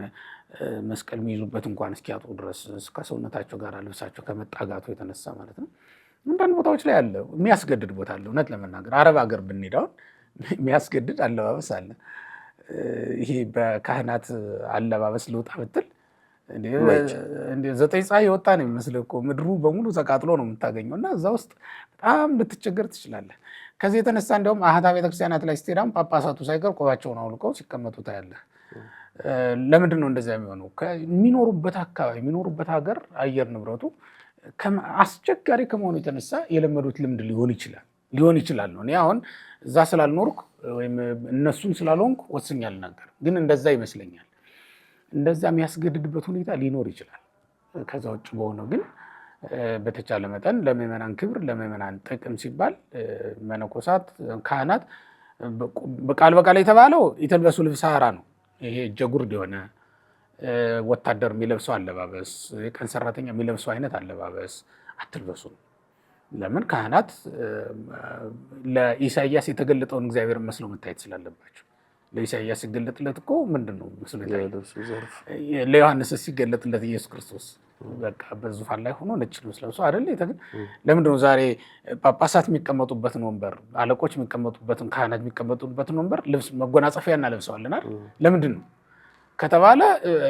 መስቀል የሚይዙበት እንኳን እስኪያጡ ድረስ ከሰውነታቸው ጋር ልብሳቸው ከመጣጋቱ የተነሳ ማለት ነው። አንዳንድ ቦታዎች ላይ አለ፣ የሚያስገድድ ቦታ አለ። እውነት ለመናገር አረብ ሀገር ብንሄድ አሁን የሚያስገድድ አለባበስ አለ። ይሄ በካህናት አለባበስ ልውጣ ብትል ዘጠኝ ፀሐይ የወጣ ነው የሚመስልህ እኮ። ምድሩ በሙሉ ተቃጥሎ ነው የምታገኘው እና እዛ ውስጥ በጣም ልትቸገር ትችላለህ። ከዚህ የተነሳ እንዲሁም አህታ ቤተክርስቲያናት ላይ ስትሄዳም ጳጳሳቱ ሳይቀር ቆባቸውን አውልቀው ሲቀመጡ ታያለህ። ለምንድን ነው እንደዚያ የሚሆነው? የሚኖሩበት አካባቢ የሚኖሩበት ሀገር አየር ንብረቱ አስቸጋሪ ከመሆኑ የተነሳ የለመዱት ልምድ ሊሆን ይችላል ነው። እኔ አሁን እዛ ስላልኖርኩ ወይም እነሱን ስላልሆንኩ ወስኜ አልናገርም፣ ግን እንደዛ ይመስለኛል። እንደዛ የሚያስገድድበት ሁኔታ ሊኖር ይችላል። ከዛ ውጭ በሆነው ግን በተቻለ መጠን ለምዕመናን ክብር፣ ለምዕመናን ጥቅም ሲባል መነኮሳት፣ ካህናት በቃል በቃል የተባለው የተልበሱ ልብሰ ሐራ ነው። ይሄ እጀ ጉርድ የሆነ ወታደር የሚለብሰው አለባበስ፣ የቀን ሰራተኛ የሚለብሰው አይነት አለባበስ አትልበሱ። ለምን? ካህናት ለኢሳይያስ የተገለጠውን እግዚአብሔር መስለው መታየት ስላለባቸው። ለኢሳይያስ ሲገለጥለት እኮ ምንድን ነው መስሎ ለዮሐንስ ሲገለጥለት ኢየሱስ ክርስቶስ በቃ በዙፋን ላይ ሆኖ ነጭ ልብስ ለብሶ አይደል? ለምንድን ነው ዛሬ ጳጳሳት የሚቀመጡበትን ወንበር፣ አለቆች የሚቀመጡበትን፣ ካህናት የሚቀመጡበትን ወንበር ልብስ መጎናጸፊያ እናለብሰዋለን አይደል? ለምንድን ነው ከተባለ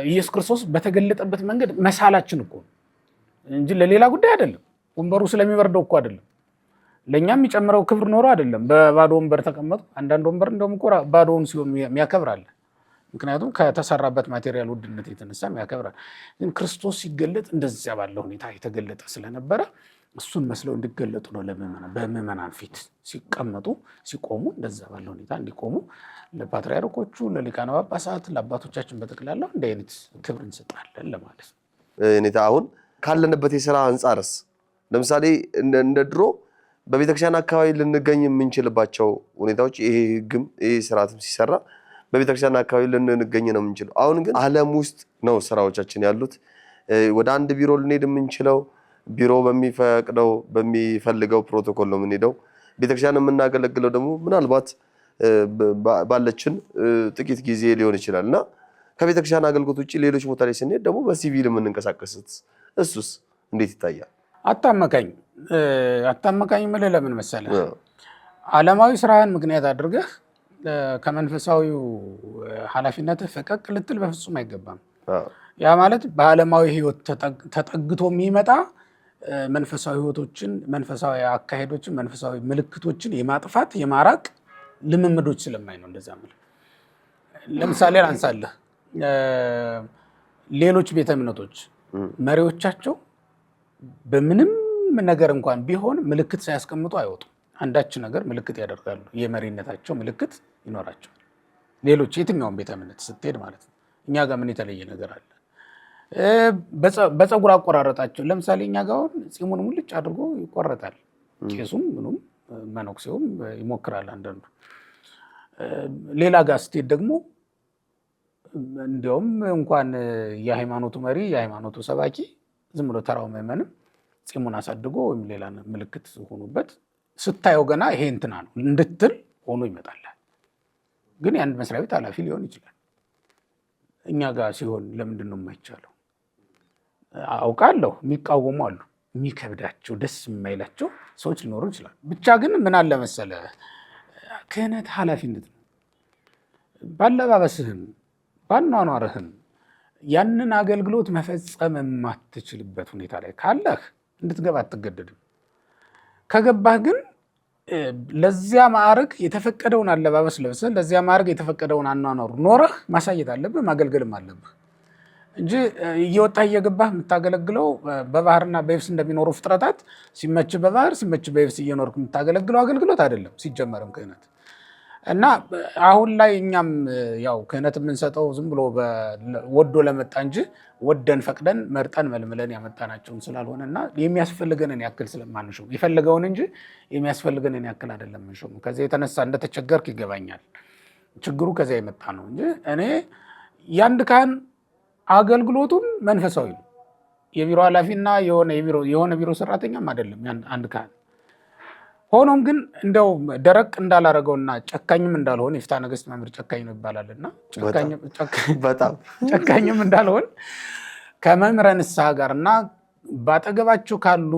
ኢየሱስ ክርስቶስ በተገለጠበት መንገድ መሳላችን እኮ እንጂ ለሌላ ጉዳይ አይደለም። ወንበሩ ስለሚበርደው እኮ አይደለም። ለእኛም የሚጨምረው ክብር ኖሮ አይደለም። በባዶ ወንበር ተቀመጡ። አንዳንድ ወንበር እንደውም እኮ ባዶውን ሲሆን የሚያከብራለ ምክንያቱም ከተሰራበት ማቴሪያል ውድነት የተነሳም ያከብራል። ግን ክርስቶስ ሲገለጥ እንደዚያ ባለው ሁኔታ የተገለጠ ስለነበረ እሱን መስለው እንዲገለጡ ነው። በምዕመናን ፊት ሲቀመጡ ሲቆሙ እንደዛ ባለው ሁኔታ እንዲቆሙ ለፓትርያርኮቹ፣ ለሊቃነ ጳጳሳት፣ ለአባቶቻችን በጠቅላላ እንዲህ አይነት ክብር እንሰጣለን ለማለት ነው። እኔታ አሁን ካለንበት የስራ አንጻርስ ለምሳሌ እንደ ድሮ በቤተክርስቲያን አካባቢ ልንገኝ የምንችልባቸው ሁኔታዎች ይሄ ህግም ይሄ ስርዓትም ሲሰራ በቤተክርስቲያን አካባቢ ልንገኝ ነው የምንችለው። አሁን ግን ዓለም ውስጥ ነው ስራዎቻችን ያሉት። ወደ አንድ ቢሮ ልንሄድ የምንችለው ቢሮ በሚፈልገው ፕሮቶኮል ነው የምንሄደው። ቤተክርስቲያን የምናገለግለው ደግሞ ምናልባት ባለችን ጥቂት ጊዜ ሊሆን ይችላል እና ከቤተክርስቲያን አገልግሎት ውጭ ሌሎች ቦታ ላይ ስንሄድ ደግሞ በሲቪል የምንንቀሳቀስት እሱስ እንዴት ይታያል? አታመካኝ ምልህ ለምን መሰለህ? ዓለማዊ ስራህን ምክንያት አድርገህ ከመንፈሳዊው ኃላፊነትህ ፈቀቅ ልትል በፍጹም አይገባም። ያ ማለት በዓለማዊ ህይወት ተጠግቶ የሚመጣ መንፈሳዊ ህይወቶችን፣ መንፈሳዊ አካሄዶችን፣ መንፈሳዊ ምልክቶችን የማጥፋት የማራቅ ልምምዶች ስለማይ ነው እንደዛ ምል። ለምሳሌ ላንሳለህ፣ ሌሎች ቤተ እምነቶች መሪዎቻቸው በምንም ነገር እንኳን ቢሆን ምልክት ሳያስቀምጡ አይወጡም። አንዳች ነገር ምልክት ያደርጋሉ። የመሪነታቸው ምልክት ይኖራቸዋል። ሌሎች የትኛውን ቤተ እምነት ስትሄድ ማለት ነው። እኛ ጋር ምን የተለየ ነገር አለ? በፀጉር አቆራረጣቸው ለምሳሌ እኛ ጋር አሁን ፂሙን ሙልጭ አድርጎ ይቆረጣል። ቄሱም ምኑም መነኩሴውም ይሞክራል አንዳንዱ። ሌላ ጋር ስትሄድ ደግሞ እንዲያውም እንኳን የሃይማኖቱ መሪ የሃይማኖቱ ሰባኪ ዝም ብሎ ተራው ምዕመንም ፂሙን አሳድጎ ወይም ሌላ ምልክት ሆኖበት ስታየው ገና ይሄ እንትና ነው እንድትል ሆኖ ይመጣል። ግን የአንድ መስሪያ ቤት ኃላፊ ሊሆን ይችላል። እኛ ጋር ሲሆን ለምንድን ነው የማይቻለው? አውቃለሁ የሚቃወሙ አሉ። የሚከብዳቸው ደስ የማይላቸው ሰዎች ሊኖሩ ይችላል። ብቻ ግን ምን አለ መሰለህ፣ ክህነት ኃላፊነት ነው። ባለባበስህም ባኗኗርህም ያንን አገልግሎት መፈጸም የማትችልበት ሁኔታ ላይ ካለህ እንድትገባ አትገደድም። ከገባህ ግን ለዚያ ማዕረግ የተፈቀደውን አለባበስ ለብሰህ ለዚያ ማዕረግ የተፈቀደውን አኗኗር ኖረህ ማሳየት አለብህ፣ ማገልገልም አለብህ እንጂ እየወጣህ እየገባህ የምታገለግለው በባህርና በየብስ እንደሚኖሩ ፍጥረታት ሲመች በባህር ሲመች በየብስ እየኖርክ የምታገለግለው አገልግሎት አይደለም ሲጀመርም ክህነት። እና አሁን ላይ እኛም ያው ክህነት የምንሰጠው ዝም ብሎ ወዶ ለመጣ እንጂ ወደን ፈቅደን መርጠን መልምለን ያመጣናቸውን ስላልሆነ እና የሚያስፈልገንን ያክል ስለማንሾም የፈለገውን እንጂ የሚያስፈልገንን ያክል አይደለም ምንሾም። ከዚያ የተነሳ እንደተቸገርክ ይገባኛል። ችግሩ ከዚያ የመጣ ነው እንጂ እኔ የአንድ ካህን አገልግሎቱም መንፈሳዊ ነው። የቢሮ ኃላፊና የሆነ ቢሮ ሰራተኛም አይደለም አንድ ካህን። ሆኖም ግን እንደው ደረቅ እንዳላረገውና ጨካኝም እንዳልሆን የፍትሐ ነገሥት መምህር ጨካኝ ነው ይባላልና ጨካኝም እንዳልሆን ከመምህረ ንስሐ ጋርና በአጠገባቸው ካሉ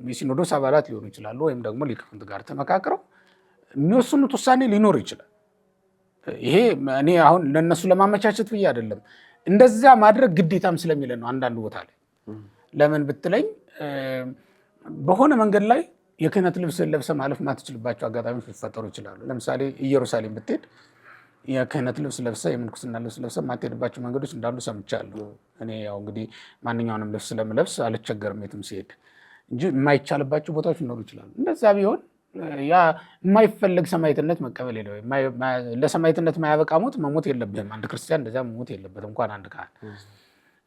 የሲኖዶስ አባላት ሊሆኑ ይችላሉ፣ ወይም ደግሞ ሊቃውንት ጋር ተመካክረው የሚወስኑት ውሳኔ ሊኖር ይችላል። ይሄ እኔ አሁን ለነሱ ለማመቻቸት ብዬ አይደለም፣ እንደዚያ ማድረግ ግዴታም ስለሚለን ነው። አንዳንድ ቦታ ላይ ለምን ብትለኝ በሆነ መንገድ ላይ የክህነት ልብስ ለብሰ ማለፍ ማትችልባቸው አጋጣሚዎች ሊፈጠሩ ይችላሉ። ለምሳሌ ኢየሩሳሌም ብትሄድ የክህነት ልብስ ለብሰ የምንኩስና ልብስ ለብሰ ማትሄድባቸው መንገዶች እንዳሉ ሰምቻለሁ። እኔ ያው እንግዲህ ማንኛውንም ልብስ ስለምለብስ አልቸገርም የትም ሲሄድ እንጂ የማይቻልባቸው ቦታዎች ሊኖሩ ይችላሉ። እንደዛ ቢሆን ያ የማይፈለግ ሰማዕትነት መቀበል የለም። ለሰማዕትነት ማያበቃ ሞት መሞት የለብህም። አንድ ክርስቲያን እንደዛ መሞት የለበትም፣ እንኳን አንድ ካህን።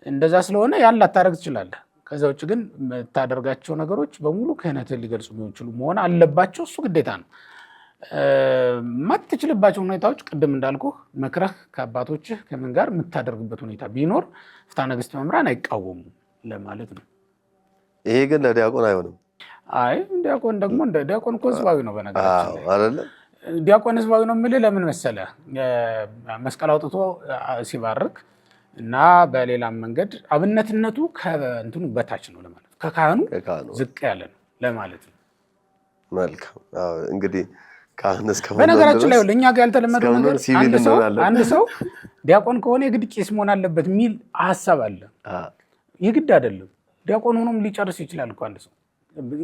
እንደዛ ስለሆነ ያን ላታደርግ ትችላለህ። ከዛ ውጭ ግን የምታደርጋቸው ነገሮች በሙሉ ክህነትን ሊገልጹ የሚችሉ መሆን አለባቸው። እሱ ግዴታ ነው። ማትችልባቸው ሁኔታዎች ቅድም እንዳልኩህ መክረህ ከአባቶችህ ከምን ጋር የምታደርግበት ሁኔታ ቢኖር ፍትሐ ነገሥት መምህራን አይቃወሙም ለማለት ነው። ይሄ ግን ለዲያቆን አይሆንም። አይ ዲያቆን ደግሞ እንደ ዲያቆን እኮ ህዝባዊ ነው። በነገራችን ላይ ዲያቆን ህዝባዊ ነው የምልህ ለምን መሰለህ? መስቀል አውጥቶ ሲባርክ እና በሌላም መንገድ አብነትነቱ ከእንትኑ በታች ነው ለማለት፣ ከካህኑ ዝቅ ያለ ነው ለማለት ነው። መልካም እንግዲህ ካህን እስከ በነገራችን ላይ እኛ ጋር ያልተለመደው ነገር አንድ ሰው ዲያቆን ከሆነ የግድ ቄስ መሆን አለበት የሚል ሀሳብ አለ። የግድ አይደለም። ዲያቆን ሆኖም ሊጨርስ ይችላል እኮ አንድ ሰው።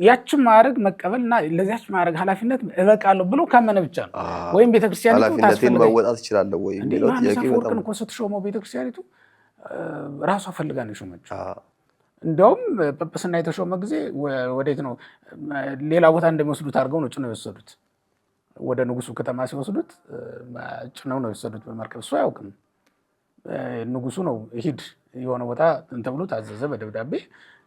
ያችን ማዕረግ መቀበልና ለዚያች ማዕረግ ኃላፊነት እበቃለሁ ብሎ ካመነ ብቻ ነው። ወይም ቤተክርስቲያኒቱ ኃላፊነቴን መወጣት እችላለሁ ወይ የሚለው ጥያቄ በጣም እኮ ስትሾመው ቤተክርስቲያኒቱ ራሷ ፈልጋ ነው የሾመችው። እንደውም ጵጵስና የተሾመ ጊዜ ወዴት ነው ሌላ ቦታ እንደሚወስዱት አድርገው ነው ጭነው የወሰዱት። ወደ ንጉሱ ከተማ ሲወስዱት ጭነው ነው የወሰዱት በመርከብ። እሱ አያውቅም። ንጉሱ ነው ሂድ የሆነ ቦታ ተብሎ ታዘዘ በደብዳቤ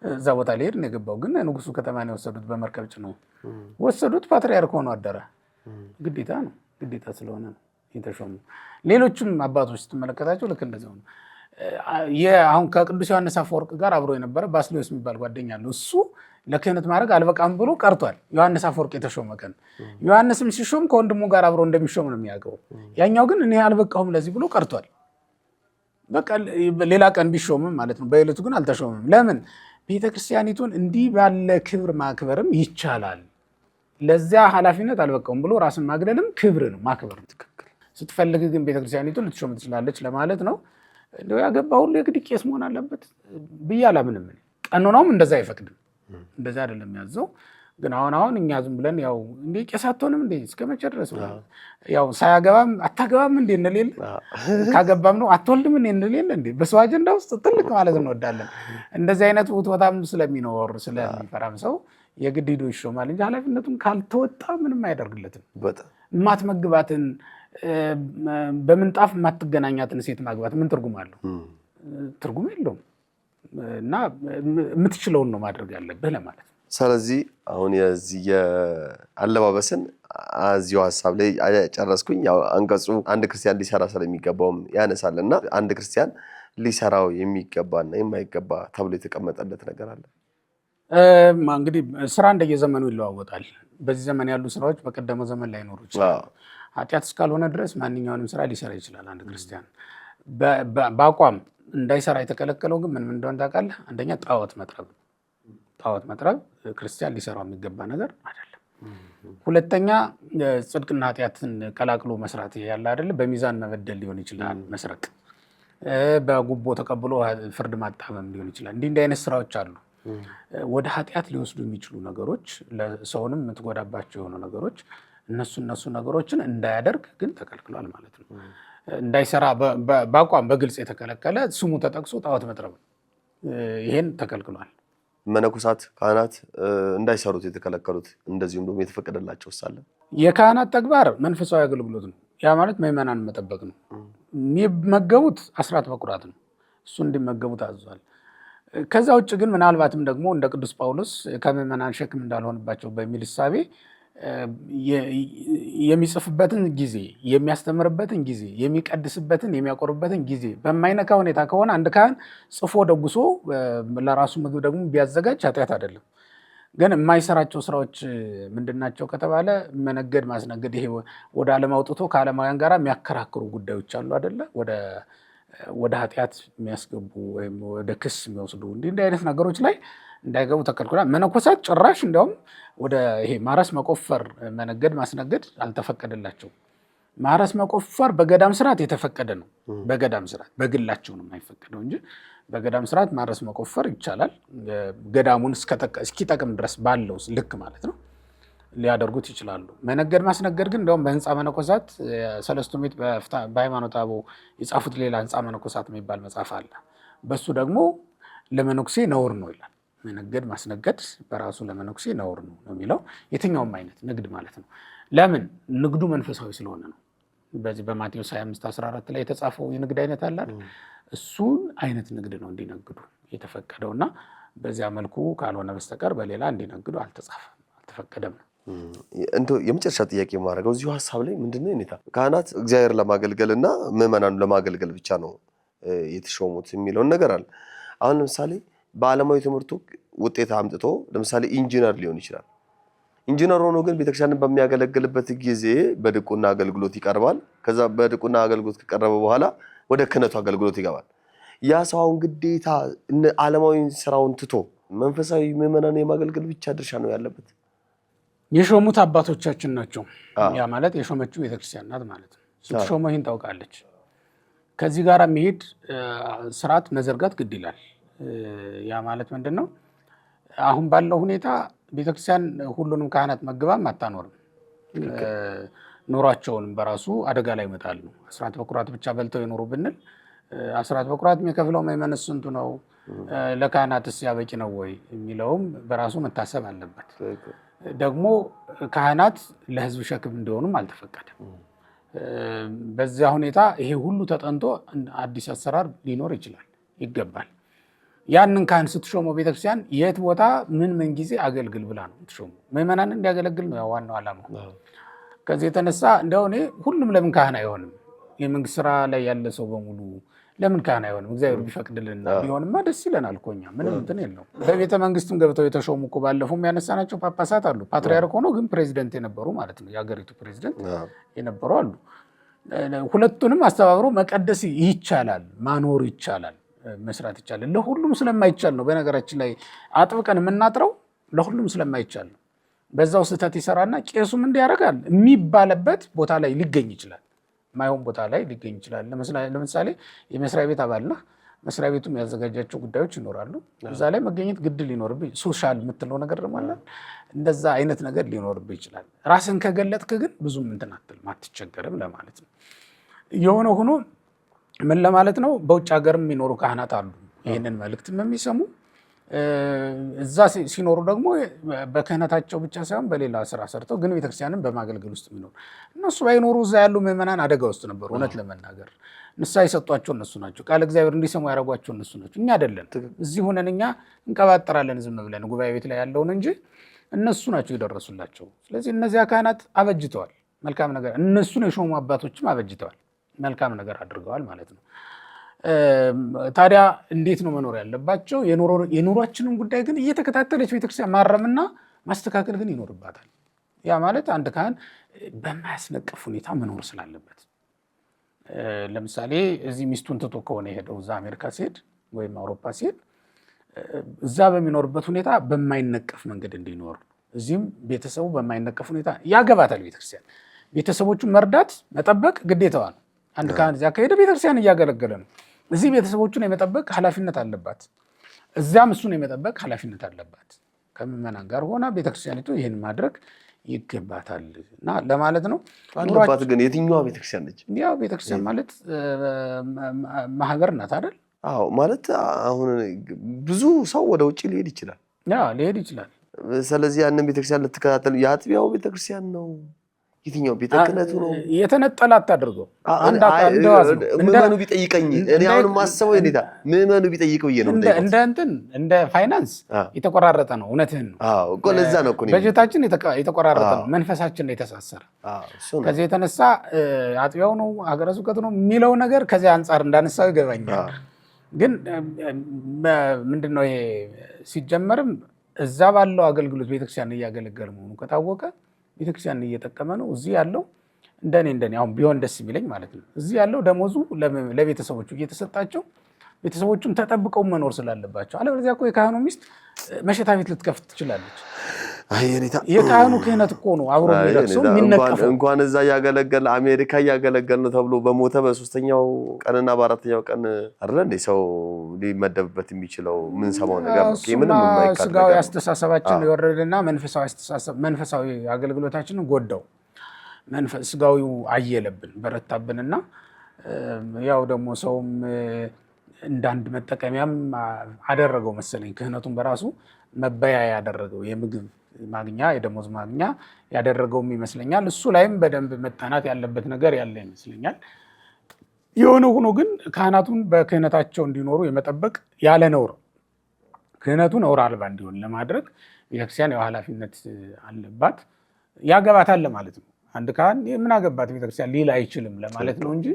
እዛ ቦታ ሊሄድ ነው የገባው። ግን ንጉሱ ከተማ ነው የወሰዱት በመርከብ ጭነው ወሰዱት። ፓትርያርክ ሆኖ አደረ። ግዴታ ነው፣ ግዴታ ስለሆነ ነው የተሾሙ። ሌሎችም አባቶች ስትመለከታቸው ልክ እንደዚያው ነው። አሁን ከቅዱስ ዮሐንስ አፈወርቅ ጋር አብሮ የነበረ ባስልዮስ የሚባል ጓደኛ አለው። እሱ ለክህነት ማድረግ አልበቃም ብሎ ቀርቷል። ዮሐንስ አፈወርቅ የተሾመ ቀን ዮሐንስም ሲሾም ከወንድሙ ጋር አብሮ እንደሚሾም ነው የሚያውቀው። ያኛው ግን እኔ አልበቃሁም ለዚህ ብሎ ቀርቷል። በቃ ሌላ ቀን ቢሾምም ማለት ነው። በዕለቱ ግን አልተሾምም። ለምን? ቤተክርስቲያኒቱን እንዲህ ባለ ክብር ማክበርም ይቻላል። ለዚያ ኃላፊነት አልበቃውም ብሎ ራስን ማግለልም ክብር ነው፣ ማክበር ነው። ስትፈልግ ግን ቤተክርስቲያኒቱን ልትሾም ትችላለች ለማለት ነው። እንደው ያገባ ሁሉ የግድ ቄስ መሆን አለበት ብዬ አላምንም። ቀኖናውም እንደዛ አይፈቅድም። እንደዛ አይደለም ያዘው። ግን አሁን እኛ ዝም ብለን ያው እንዴ ቄስ አትሆንም እንዴ እስከ መቼ ድረስ ያው ሳያገባም አታገባም እንዴ እንል ካገባም ነው አትወልድም እንዴ እንል እንዴ በሰው አጀንዳ ውስጥ ትልቅ ማለት እንወዳለን። እንደዚህ አይነት ውትወታም ስለሚኖር ስለሚፈራም ሰው የግድ ሂዶ ይሾማል እንጂ ኃላፊነቱን ካልተወጣ ምንም አያደርግለትም። የማትመግባትን በምንጣፍ የማትገናኛትን ሴት ማግባት ምን ትርጉም አለው? ትርጉም የለውም። እና የምትችለውን ነው ማድረግ ያለብህ ለማለት ነው። ስለዚህ አሁን የዚህ የአለባበስን እዚሁ ሀሳብ ላይ ጨረስኩኝ። ያው አንቀጹ አንድ ክርስቲያን ሊሰራ ስለሚገባውም ያነሳል እና አንድ ክርስቲያን ሊሰራው የሚገባና የማይገባ ተብሎ የተቀመጠለት ነገር አለ። እንግዲህ ስራ እንደየዘመኑ ይለዋወጣል። በዚህ ዘመን ያሉ ስራዎች በቀደመው ዘመን ላይኖሩ ይችላሉ። ኃጢአት እስካልሆነ ድረስ ማንኛውንም ስራ ሊሰራ ይችላል አንድ ክርስቲያን። በአቋም እንዳይሰራ የተከለከለው ግን ምን እንደሆነ ታውቃለህ? አንደኛ ጣዖት መጥረብ። ጣዖት መጥረብ ክርስቲያን ሊሰራው የሚገባ ነገር አይደለም። ሁለተኛ ጽድቅና ኃጢአትን ቀላቅሎ መስራት ያለ አይደለ? በሚዛን መበደል ሊሆን ይችላል፣ መስረቅ፣ በጉቦ ተቀብሎ ፍርድ ማጣመም ሊሆን ይችላል። እንዲህ አይነት ስራዎች አሉ። ወደ ኃጢአት ሊወስዱ የሚችሉ ነገሮች፣ ለሰውንም የምትጎዳባቸው የሆኑ ነገሮች፣ እነሱ ነገሮችን እንዳያደርግ ግን ተከልክሏል ማለት ነው። እንዳይሰራ በአቋም በግልጽ የተከለከለ ስሙ ተጠቅሶ ጣዖት መጥረብ፣ ይሄን ተከልክሏል። መነኮሳት፣ ካህናት እንዳይሰሩት የተከለከሉት እንደዚሁም ደግሞ የተፈቀደላቸው ሳለ የካህናት ተግባር መንፈሳዊ አገልግሎት ነው። ያ ማለት ምዕመናን መጠበቅ ነው። የሚመገቡት አስራት በኩራት ነው። እሱ እንዲመገቡት አዟል። ከዛ ውጭ ግን ምናልባትም ደግሞ እንደ ቅዱስ ጳውሎስ ከምዕመናን ሸክም እንዳልሆንባቸው በሚል እሳቤ የሚጽፍበትን ጊዜ፣ የሚያስተምርበትን ጊዜ፣ የሚቀድስበትን የሚያቆርበትን ጊዜ በማይነካ ሁኔታ ከሆነ አንድ ካህን ጽፎ ደጉሶ ለራሱ ምግብ ደግሞ ቢያዘጋጅ ኃጢአት አይደለም። ግን የማይሰራቸው ስራዎች ምንድናቸው ከተባለ መነገድ፣ ማስነገድ፣ ይሄ ወደ ዓለም አውጥቶ ከዓለማውያን ጋር የሚያከራክሩ ጉዳዮች አሉ አይደለ? ወደ ኃጢአት የሚያስገቡ ወይም ወደ ክስ የሚወስዱ እንዲህ አይነት ነገሮች ላይ እንዳይገቡ ተከልክሏል። መነኮሳት ጭራሽ እንዲያውም ወደ ይሄ ማረስ፣ መቆፈር፣ መነገድ፣ ማስነገድ አልተፈቀደላቸው። ማረስ፣ መቆፈር በገዳም ስርዓት የተፈቀደ ነው። በገዳም ስርዓት በግላቸው ነው የማይፈቀደው እንጂ በገዳም ስርዓት ማረስ፣ መቆፈር ይቻላል። ገዳሙን እስኪጠቅም ድረስ ባለው ልክ ማለት ነው ሊያደርጉት ይችላሉ። መነገድ፣ ማስነገድ ግን እንዲያውም በህንፃ መነኮሳት ሰለስቱ ምዕት በሃይማኖተ አበው የጻፉት ሌላ ህንፃ መነኮሳት የሚባል መጽሐፍ አለ። በሱ ደግሞ ለመነኩሴ ነውር ነው ይላል። መነገድ፣ ማስነገድ በራሱ ለመነኩሴ ነውር ነው የሚለው። የትኛውም አይነት ንግድ ማለት ነው። ለምን? ንግዱ መንፈሳዊ ስለሆነ ነው። በዚህ በማቴዎስ 25:14 ላይ የተጻፈው የንግድ አይነት አለ። እሱን አይነት ንግድ ነው እንዲነግዱ የተፈቀደውና በዚያ መልኩ ካልሆነ በስተቀር በሌላ እንዲነግዱ አልተጻፈም፣ አልተፈቀደም ነው። እንደው የመጨረሻ ጥያቄ የማደርገው እዚሁ ሀሳብ ላይ ምንድነው ሁኔታ ካህናት እግዚአብሔር ለማገልገል እና ምዕመናኑ ለማገልገል ብቻ ነው የተሾሙት የሚለውን ነገር አለ። አሁን ለምሳሌ በዓለማዊ ትምህርቱ ውጤት አምጥቶ ለምሳሌ ኢንጂነር ሊሆን ይችላል። ኢንጂነር ሆኖ ግን ቤተክርስቲያንን በሚያገለግልበት ጊዜ በድቁና አገልግሎት ይቀርባል። ከዛ በድቁና አገልግሎት ከቀረበ በኋላ ወደ ክህነቱ አገልግሎት ይገባል። ያ ሰው አሁን ግዴታ ዓለማዊ ስራውን ትቶ መንፈሳዊ ምዕመናን የማገልገል ብቻ ድርሻ ነው ያለበት? የሾሙት አባቶቻችን ናቸው። ያ ማለት የሾመችው ቤተክርስቲያን ናት ማለት ነው። ስትሾመው ይህን ታውቃለች። ከዚህ ጋር የሚሄድ ስርዓት መዘርጋት ግድ ይላል። ያ ማለት ምንድን ነው? አሁን ባለው ሁኔታ ቤተክርስቲያን ሁሉንም ካህናት መግባም አታኖርም። ኑሯቸውንም በራሱ አደጋ ላይ ይመጣሉ። አስራት በኩራት ብቻ በልተው ይኖሩ ብንል አስራት በኩራት የሚከፍለው ምዕመን ስንቱ ነው? ለካህናትስ ያበቂ ነው ወይ የሚለውም በራሱ መታሰብ አለበት። ደግሞ ካህናት ለሕዝብ ሸክም እንዲሆኑም አልተፈቀደም። በዚያ ሁኔታ ይሄ ሁሉ ተጠንቶ አዲስ አሰራር ሊኖር ይችላል፣ ይገባል። ያንን ካህን ስትሾመው ቤተክርስቲያን የት ቦታ ምን ጊዜ አገልግል ብላ ነው የምትሾመው። ምዕመናን እንዲያገለግል ነው ዋናው ዓላማው። ከዚህ የተነሳ እንደው እኔ ሁሉም ለምን ካህን አይሆንም? የመንግስት ስራ ላይ ያለ ሰው በሙሉ ለምን ካህን አይሆንም? እግዚአብሔር ቢፈቅድልና ቢሆንማ ደስ ይለናል እኮ እኛ ምንም እንትን የለውም። በቤተ መንግስቱም ገብተው የተሾሙ እኮ ባለፉም ያነሳናቸው ጳጳሳት አሉ። ፓትርያርክ ሆኖ ግን ፕሬዚደንት የነበሩ ማለት ነው፣ የሀገሪቱ ፕሬዚደንት የነበሩ አሉ። ሁለቱንም አስተባብሮ መቀደስ ይቻላል፣ ማኖር ይቻላል፣ መስራት ይቻላል። ለሁሉም ስለማይቻል ነው በነገራችን ላይ አጥብቀን የምናጥረው፣ ለሁሉም ስለማይቻል ነው። በዛው ስህተት ይሰራና ቄሱም እንዲያደርጋል የሚባልበት ቦታ ላይ ሊገኝ ይችላል፣ ማይሆን ቦታ ላይ ሊገኝ ይችላል። ለምሳሌ የመስሪያ ቤት አባል ነህ፣ መስሪያ ቤቱም ያዘጋጃቸው ጉዳዮች ይኖራሉ። እዛ ላይ መገኘት ግድ ሊኖርብህ፣ ሶሻል የምትለው ነገር ደግሞ አለ፣ እንደዛ አይነት ነገር ሊኖርብህ ይችላል። ራስን ከገለጥክ ግን ብዙም እንትን አትልም፣ አትቸገርም ለማለት ነው። የሆነ ሆኖ ምን ለማለት ነው፣ በውጭ ሀገርም የሚኖሩ ካህናት አሉ ይህንን መልእክትም የሚሰሙ እዛ ሲኖሩ ደግሞ በክህነታቸው ብቻ ሳይሆን በሌላ ስራ ሰርተው ግን ቤተክርስቲያንን በማገልገል ውስጥ የሚኖሩ እነሱ ባይኖሩ እዛ ያሉ ምዕመናን አደጋ ውስጥ ነበሩ። እውነት ለመናገር ንስሐ የሰጧቸው እነሱ ናቸው። ቃለ እግዚአብሔር እንዲሰሙ ያደረጓቸው እነሱ ናቸው፣ እኛ አይደለም። እዚህ ሆነን እኛ እንቀባጠራለን ዝም ብለን ጉባኤ ቤት ላይ ያለውን እንጂ እነሱ ናቸው የደረሱላቸው። ስለዚህ እነዚያ ካህናት አበጅተዋል መልካም ነገር፣ እነሱን የሾሙ አባቶችም አበጅተዋል መልካም ነገር አድርገዋል ማለት ነው። ታዲያ እንዴት ነው መኖር ያለባቸው? የኑሯችንን ጉዳይ ግን እየተከታተለች ቤተክርስቲያን ማረምና ማስተካከል ግን ይኖርባታል። ያ ማለት አንድ ካህን በማያስነቅፍ ሁኔታ መኖር ስላለበት፣ ለምሳሌ እዚህ ሚስቱን ትቶ ከሆነ የሄደው እዛ አሜሪካ ሲሄድ ወይም አውሮፓ ሲሄድ እዛ በሚኖርበት ሁኔታ በማይነቀፍ መንገድ እንዲኖር፣ እዚህም ቤተሰቡ በማይነቀፍ ሁኔታ ያገባታል። ቤተክርስቲያን ቤተሰቦቹን መርዳት መጠበቅ ግዴታዋ ነው። አንድ ካህን እዚያ ከሄደ ቤተክርስቲያን እያገለገለ ነው። እዚህ ቤተሰቦቹን የመጠበቅ ኃላፊነት አለባት፣ እዚያም እሱን የመጠበቅ ኃላፊነት አለባት። ከምዕመናን ጋር ሆና ቤተክርስቲያኒቱ ይህን ማድረግ ይገባታል እና ለማለት ነው። አለባት ግን የትኛዋ ቤተክርስቲያን ነች? ያው ቤተክርስቲያን ማለት ማህበር ናት አይደል? አዎ ማለት አሁን ብዙ ሰው ወደ ውጭ ሊሄድ ይችላል። ሊሄድ ይችላል። ስለዚህ ያንን ቤተክርስቲያን ልትከታተል የአጥቢያው ቤተክርስቲያን ነው የትኛው ቤተ ክህነቱ ነው? የተነጠለ አታድርገው። ምዕመኑ ቢጠይቀኝ እኔ አሁን ማሰበው የኔታ ምዕመኑ ቢጠይቀው ነው እንደ ፋይናንስ የተቆራረጠ ነው። እውነትህን ነው እኮ ለዛ ነው እኮ በጀታችን የተቆራረጠ ነው። መንፈሳችን ነው የተሳሰረ። ከዚህ የተነሳ አጥቢያው ነው ሀገረ ስብከቱ ነው የሚለው ነገር ከዚህ አንጻር እንዳነሳው ይገባኛል። ግን ምንድነው ይሄ ሲጀመርም እዛ ባለው አገልግሎት ቤተክርስቲያን እያገለገለ መሆኑ ከታወቀ ቤተክርስቲያን እየጠቀመ ነው። እዚህ ያለው እንደኔ አሁን ቢሆን ደስ የሚለኝ ማለት ነው። እዚህ ያለው ደሞዙ ለቤተሰቦቹ እየተሰጣቸው ቤተሰቦቹም ተጠብቀው መኖር ስላለባቸው፣ አለበለዚያ እኮ የካህኑ ሚስት መሸታ ቤት ልትከፍት ትችላለች። የካህኑ ክህነት እኮ ነው አብሮ የሚለቅሰው የሚነቀፈው። እንኳን እዛ እያገለገለ አሜሪካ እያገለገል ነው ተብሎ በሞተ በ3ኛው ቀንና በ4ኛው ቀን አይደለ እንደ ሰው ሊመደብበት የሚችለው ምን ሰማው ነገር ነው። ምንም የማይቀር ስጋዊ አስተሳሰባችን የወረደና መንፈሳዊ አገልግሎታችንን ጎዳው። ስጋዊው አየለብን በረታብንና ያው ደግሞ ሰውም እንዳንድ መጠቀሚያም አደረገው መሰለኝ። ክህነቱን በራሱ መበያ ያደረገው የምግብ ማግኛ የደሞዝ ማግኛ ያደረገውም ይመስለኛል። እሱ ላይም በደንብ መጠናት ያለበት ነገር ያለ ይመስለኛል። የሆነ ሆኖ ግን ካህናቱን በክህነታቸው እንዲኖሩ የመጠበቅ ያለ ነውር ክህነቱ ነውር አልባ እንዲሆን ለማድረግ ቤተክርስቲያን ያው ኃላፊነት አለባት። ያገባታል ለማለት ነው። አንድ ካህን ምን አገባት ቤተክርስቲያን ሊል አይችልም ለማለት ነው እንጂ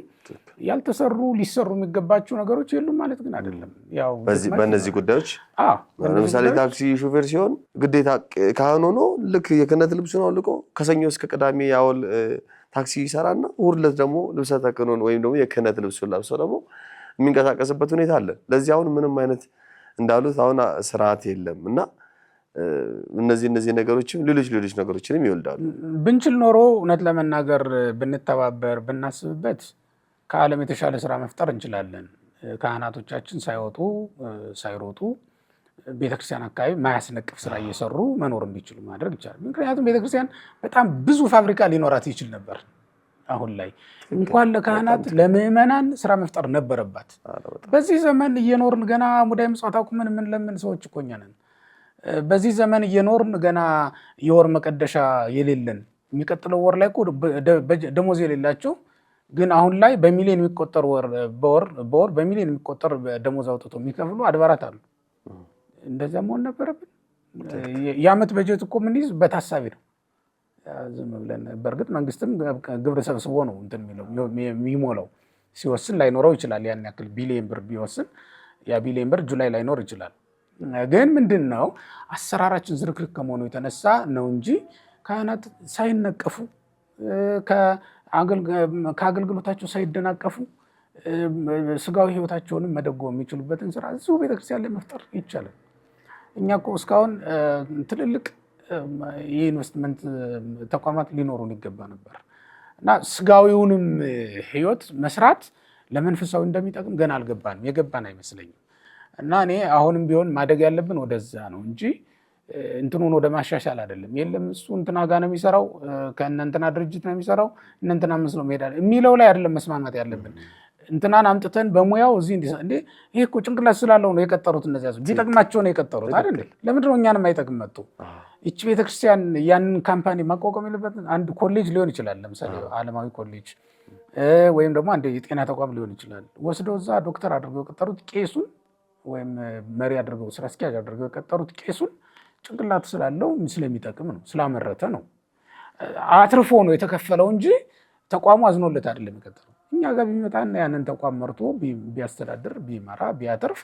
ያልተሰሩ ሊሰሩ የሚገባቸው ነገሮች የሉም ማለት ግን አይደለም። ያው በእነዚህ ጉዳዮች ለምሳሌ ታክሲ ሹፌር ሲሆን ግዴታ ካህን ሆኖ ልክ የክህነት ልብሱን አውልቆ ከሰኞ እስከ ቅዳሜ ያውል ታክሲ ይሰራና እሑድ ዕለት ደግሞ ልብሰ ተክህኖን ወይም ደግሞ የክህነት ልብሱን ለብሶ ደግሞ የሚንቀሳቀስበት ሁኔታ አለ። ለዚህ አሁን ምንም አይነት እንዳሉት አሁን ስርዓት የለም እና እነዚህ ነገሮችም ሌሎች ነገሮችንም ይወልዳሉ። ብንችል ኖሮ እውነት ለመናገር ብንተባበር ብናስብበት ከዓለም የተሻለ ስራ መፍጠር እንችላለን። ካህናቶቻችን ሳይወጡ ሳይሮጡ ቤተክርስቲያን አካባቢ ማያስነቅፍ ስራ እየሰሩ መኖር እንዲችሉ ማድረግ ይቻላል። ምክንያቱም ቤተክርስቲያን በጣም ብዙ ፋብሪካ ሊኖራት ይችል ነበር። አሁን ላይ እንኳን ለካህናት ለምዕመናን ስራ መፍጠር ነበረባት። በዚህ ዘመን እየኖርን ገና ሙዳየ ምጽዋት አቁመን ምን ለምን ሰዎች እኮ እኛ ነን። በዚህ ዘመን እየኖርን ገና የወር መቀደሻ የሌለን የሚቀጥለው ወር ላይ እኮ ደሞዝ የሌላቸው ግን አሁን ላይ በሚሊዮን የሚቆጠር በወር በሚሊዮን የሚቆጠር ደሞዝ አውጥቶ የሚከፍሉ አድባራት አሉ። እንደዚያ መሆን ነበረብን። የዓመት በጀት እኮ የምንይዝ በታሳቢ ነው ዝም ብለን። በእርግጥ መንግስትም ግብር ሰብስቦ ነው እንትን የሚሞላው። ሲወስን ላይኖረው ይችላል። ያን ያክል ቢሊዮን ብር ቢወስን ያ ቢሊዮን ብር ጁላይ ላይኖር ይችላል። ግን ምንድን ነው አሰራራችን ዝርክርክ ከመሆኑ የተነሳ ነው እንጂ ካህናት ሳይነቀፉ ከአገልግሎታቸው ሳይደናቀፉ ስጋዊ ህይወታቸውንም መደጎም የሚችሉበትን ስራ እዚሁ ቤተክርስቲያን ላይ መፍጠር ይቻላል። እኛ እኮ እስካሁን ትልልቅ የኢንቨስትመንት ተቋማት ሊኖሩን ይገባ ነበር እና ስጋዊውንም ህይወት መስራት ለመንፈሳዊ እንደሚጠቅም ገና አልገባንም፣ የገባን አይመስለኝም። እና እኔ አሁንም ቢሆን ማደግ ያለብን ወደዛ ነው እንጂ እንትኑን ወደ ማሻሻል አይደለም። የለም እሱ እንትና ጋር ነው የሚሰራው፣ ከእነንትና ድርጅት ነው የሚሰራው፣ እነንትና መስሎ መሄድ የሚለው ላይ አይደለም መስማማት ያለብን። እንትናን አምጥተን በሙያው እዚህ እንዴ ይሄ እኮ ጭንቅላት ስላለው ነው የቀጠሩት። እነዚያ ሰው ቢጠቅማቸው ነው የቀጠሩት አይደል? ለምንድን ነው እኛንም አይጠቅም መጡ? ይቺ ቤተክርስቲያን ያንን ካምፓኒ ማቋቋም የለበትም። አንድ ኮሌጅ ሊሆን ይችላል፣ ለምሳሌ ዓለማዊ ኮሌጅ ወይም ደግሞ አንድ የጤና ተቋም ሊሆን ይችላል። ወስደው እዛ ዶክተር አድርገው የቀጠሩት ቄሱን ወይም መሪ አድርገው ስራ አስኪያጅ አድርገው የቀጠሩት ቄሱን ጭንቅላት ስላለው ስለሚጠቅም ነው፣ ስላመረተ ነው፣ አትርፎ ነው የተከፈለው እንጂ ተቋሙ አዝኖለት አይደለም የቀጠረው። እኛ ጋር ቢመጣና ያንን ተቋም መርቶ ቢያስተዳድር ቢመራ ቢያተርፍ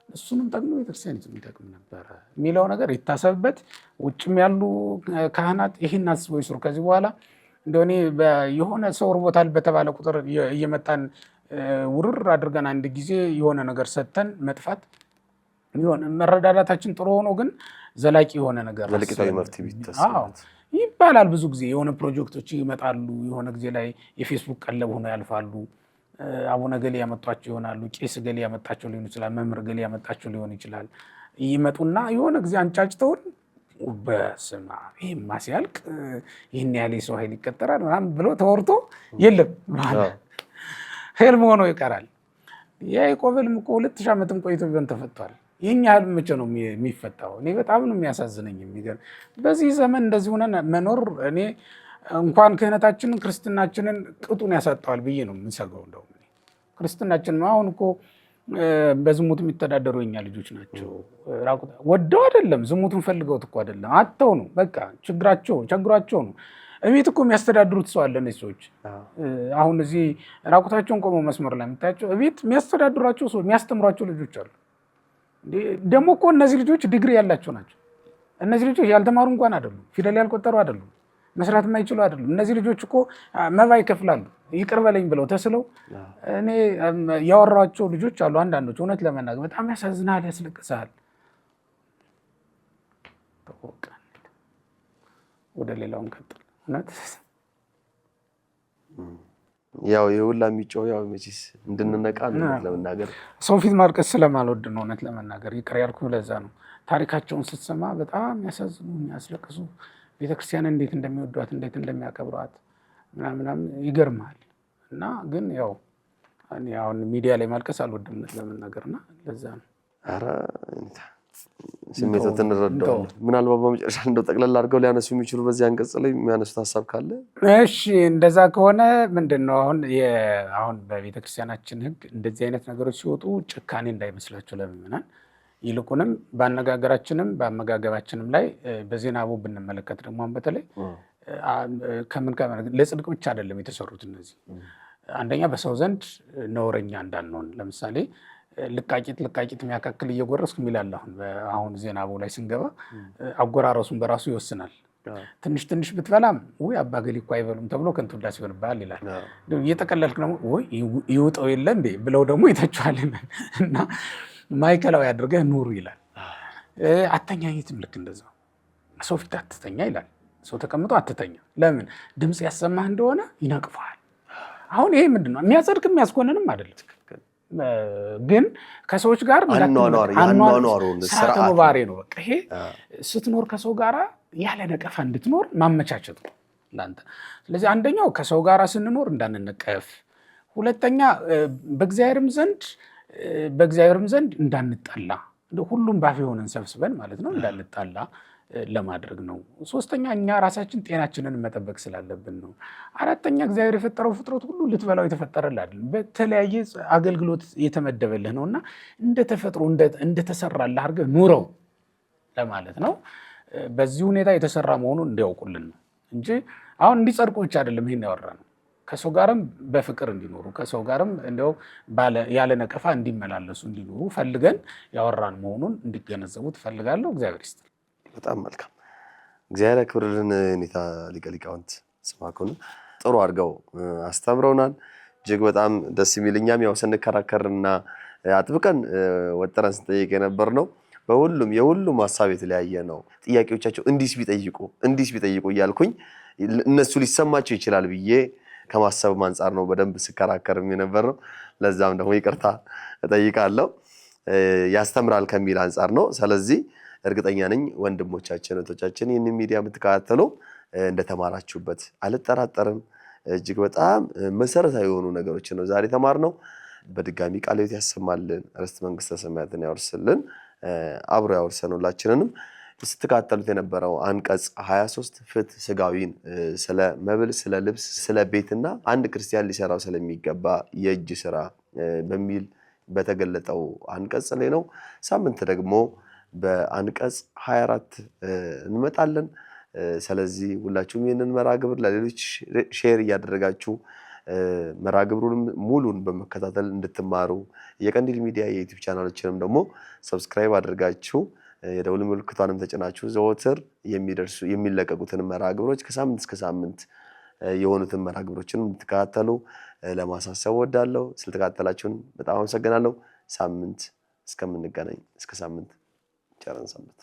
እሱንም ጠቅሞ ቤተክርስቲያን የሚጠቅም ነበረ የሚለው ነገር ይታሰብበት። ውጭም ያሉ ካህናት ይህን አስበው ይስሩ። ከዚህ በኋላ እንደሆነ የሆነ ሰው ርቦታል በተባለ ቁጥር እየመጣን ውርር አድርገን አንድ ጊዜ የሆነ ነገር ሰጥተን መጥፋት መረዳዳታችን ጥሩ ሆኖ ግን ዘላቂ የሆነ ነገር ይባላል። ብዙ ጊዜ የሆነ ፕሮጀክቶች ይመጣሉ፣ የሆነ ጊዜ ላይ የፌስቡክ ቀለብ ሆኖ ያልፋሉ። አቡነ ገሌ ያመጧቸው ይሆናሉ፣ ቄስ ገሌ ያመጣቸው ሊሆን ይችላል፣ መምህር ገሌ ያመጣቸው ሊሆን ይችላል። ይመጡና የሆነ ጊዜ አንጫጭተውን በስማ ይህማ ሲያልቅ ይህን ያህል የሰው ኃይል ይቀጠራል ምናምን ብሎ ተወርቶ የለም ህልም ሆኖ ይቀራል። የያዕቆብ ህልም እኮ 2000 ዓመትም ቆይቶ ቢሆን ተፈቷል። ይህን ያህል መቼ ነው የሚፈታው? እኔ በጣም ነው የሚያሳዝነኝ። የሚገርም በዚህ ዘመን እንደዚህ ሆነን መኖር እኔ እንኳን ክህነታችንን ክርስትናችንን ቅጡን ያሳጠዋል ብዬ ነው የምንሰጋው። እንደውም ክርስትናችን አሁን እኮ በዝሙት የሚተዳደሩ የኛ ልጆች ናቸው። ወደው አይደለም፣ ዝሙቱን ፈልገውት እኮ አይደለም፣ አጥተው ነው። በቃ ችግራቸው ነው። እቤት እኮ የሚያስተዳድሩት ሰው አለ። እነዚህ ሰዎች አሁን እዚህ ራቁታቸውን ቆመው መስመር ላይ የምታያቸው እቤት የሚያስተዳድሯቸው ሰው የሚያስተምሯቸው ልጆች አሉ። ደግሞ እኮ እነዚህ ልጆች ዲግሪ ያላቸው ናቸው። እነዚህ ልጆች ያልተማሩ እንኳን አይደሉም፣ ፊደል ያልቆጠሩ አይደሉም፣ መስራት የማይችሉ አይደሉም። እነዚህ ልጆች እኮ መባ ይከፍላሉ ይቅር በለኝ ብለው ተስለው። እኔ ያወራቸው ልጆች አሉ አንዳንዶች፣ እውነት ለመናገር በጣም ያሳዝናል፣ ያስለቅሳል። ወደ ሌላውን ቀጥል። እውነት ያው የሁላ የሚጮው ያው መቼስ እንድንነቃ ነው። ለመናገር ሰው ፊት ማልቀስ ስለማልወድ ነው እውነት ለመናገር ይቅር ያልኩ ለዛ ነው። ታሪካቸውን ስትሰማ በጣም ያሳዝኑ፣ የሚያስለቅሱ ቤተክርስቲያን እንዴት እንደሚወዷት እንዴት እንደሚያከብሯት ምናምን ይገርማል። እና ግን ያው አሁን ሚዲያ ላይ ማልቀስ አልወድም እውነት ለመናገርና ለዛ ነው። ኧረ ስሜቱን እንረዳዋለን። ምናልባት በመጨረሻ እንደው ጠቅለል አድርገው ሊያነሱ የሚችሉ በዚህ አንቀጽ ላይ የሚያነሱት ሀሳብ ካለ? እሺ እንደዛ ከሆነ ምንድን ነው አሁን በቤተክርስቲያናችን ሕግ እንደዚህ አይነት ነገሮች ሲወጡ ጭካኔ እንዳይመስላቸው ለምእመናን፣ ይልቁንም በአነጋገራችንም በአመጋገባችንም ላይ በዜናቡ ብንመለከት ደግሞ በተለይ ለጽድቅ ብቻ አይደለም የተሰሩት እነዚህ። አንደኛ በሰው ዘንድ ነውረኛ እንዳንሆን፣ ለምሳሌ ልቃቂት የሚያካክል እየጎረስክ የሚላል አሁን ዜናቡ ላይ ስንገባ አጎራረሱን በራሱ ይወስናል። ትንሽ ብትበላም ወይ አባ ገሌ እኮ አይበሉም ተብሎ ከንቱ ውዳሴ ይሆንብሃል ይላል። እየጠቀለልክ ደግሞ ወይ ይውጠው የለ እንዴ ብለው ደግሞ ይተችዋል። እና ማዕከላዊ አድርገህ ኑር ይላል። አተኛኘትም ልክ እንደዛው ሰው ፊት አትተኛ ይላል። ሰው ተቀምጦ አትተኛ። ለምን? ድምፅ ያሰማህ እንደሆነ ይነቅፈዋል። አሁን ይሄ ምንድን ነው? የሚያጸድቅ የሚያስኮንንም አይደለም። ግን ከሰዎች ጋር አኗኗሩን ስርዓተ ኑባሬ ነው። በቃ ይሄ ስትኖር ከሰው ጋር ያለ ነቀፋ እንድትኖር ማመቻቸት ነው ለአንተ። ስለዚህ አንደኛው ከሰው ጋር ስንኖር እንዳንነቀፍ፣ ሁለተኛ በእግዚአብሔርም ዘንድ እንዳንጣላ፣ ሁሉም ባፍ የሆነን ሰብስበን ማለት ነው እንዳንጣላ ለማድረግ ነው። ሶስተኛ እኛ ራሳችን ጤናችንን መጠበቅ ስላለብን ነው። አራተኛ እግዚአብሔር የፈጠረው ፍጥረት ሁሉ ልትበላው የተፈጠረልህ አይደለም፣ በተለያየ አገልግሎት የተመደበልህ ነውና እንደተፈጥሮ እንደተሰራልህ አድርገህ ኑረው ለማለት ነው። በዚህ ሁኔታ የተሰራ መሆኑን እንዲያውቁልን ነው እንጂ አሁን እንዲጸድቁ ብቻ አይደለም ይሄን ያወራነው። ከሰው ጋርም በፍቅር እንዲኖሩ ከሰው ጋርም እንደው ያለ ነቀፋ እንዲመላለሱ እንዲኖሩ ፈልገን ያወራን መሆኑን እንዲገነዘቡ ትፈልጋለሁ። እግዚአብሔር ይስጥል። በጣም መልካም። እግዚአብሔር ያክብርልን። ኔታ ሊቀ ሊቃውንት ስምዐኮን ጥሩ አድርገው አስተምረውናል። እጅግ በጣም ደስ የሚል እኛም ያው ስንከራከርና አጥብቀን ወጥረን ስንጠይቅ የነበር ነው። የሁሉም ሀሳብ የተለያየ ነው። ጥያቄዎቻቸው እንዲስ ቢጠይቁ እያልኩኝ እነሱ ሊሰማቸው ይችላል ብዬ ከማሰብ አንጻር ነው በደንብ ስከራከርም የነበር ነው። ለዛም ደግሞ ይቅርታ እጠይቃለሁ። ያስተምራል ከሚል አንጻር ነው። ስለዚህ እርግጠኛ ነኝ ወንድሞቻችን እህቶቻችን ይህን ሚዲያ የምትከታተሉ እንደተማራችሁበት አልጠራጠርም። እጅግ በጣም መሰረታዊ የሆኑ ነገሮችን ነው ዛሬ ተማርነው። በድጋሚ ቃለ ሕይወት ያሰማልን፣ ርስተ መንግስተ ሰማያትን ያወርስልን፣ አብሮ ያወርሰን ሁላችንንም። ስትከታተሉት የነበረው አንቀጽ 23 ፍትሕ ሥጋዊን ስለ መብል፣ ስለ ልብስ፣ ስለ ቤትና አንድ ክርስቲያን ሊሰራው ስለሚገባ የእጅ ስራ በሚል በተገለጠው አንቀጽ ላይ ነው። ሳምንት ደግሞ በአንቀጽ 24 እንመጣለን። ስለዚህ ሁላችሁም ይህንን መርሐ ግብር ለሌሎች ሼር እያደረጋችሁ መርሐ ግብሩንም ሙሉን በመከታተል እንድትማሩ የቀንዲል ሚዲያ የዩቲዩብ ቻናሎችንም ደግሞ ሰብስክራይብ አድርጋችሁ የደውል ምልክቷንም ተጭናችሁ ዘወትር የሚለቀቁትን መርሐ ግብሮች ከሳምንት እስከ ሳምንት የሆኑትን መርሐ ግብሮችንም እንድትከታተሉ ለማሳሰብ ወዳለሁ። ስለተከታተላችሁን በጣም አመሰግናለሁ። ሳምንት እስከምንገናኝ እስከ ሳምንት ቸር ሰንብቱ።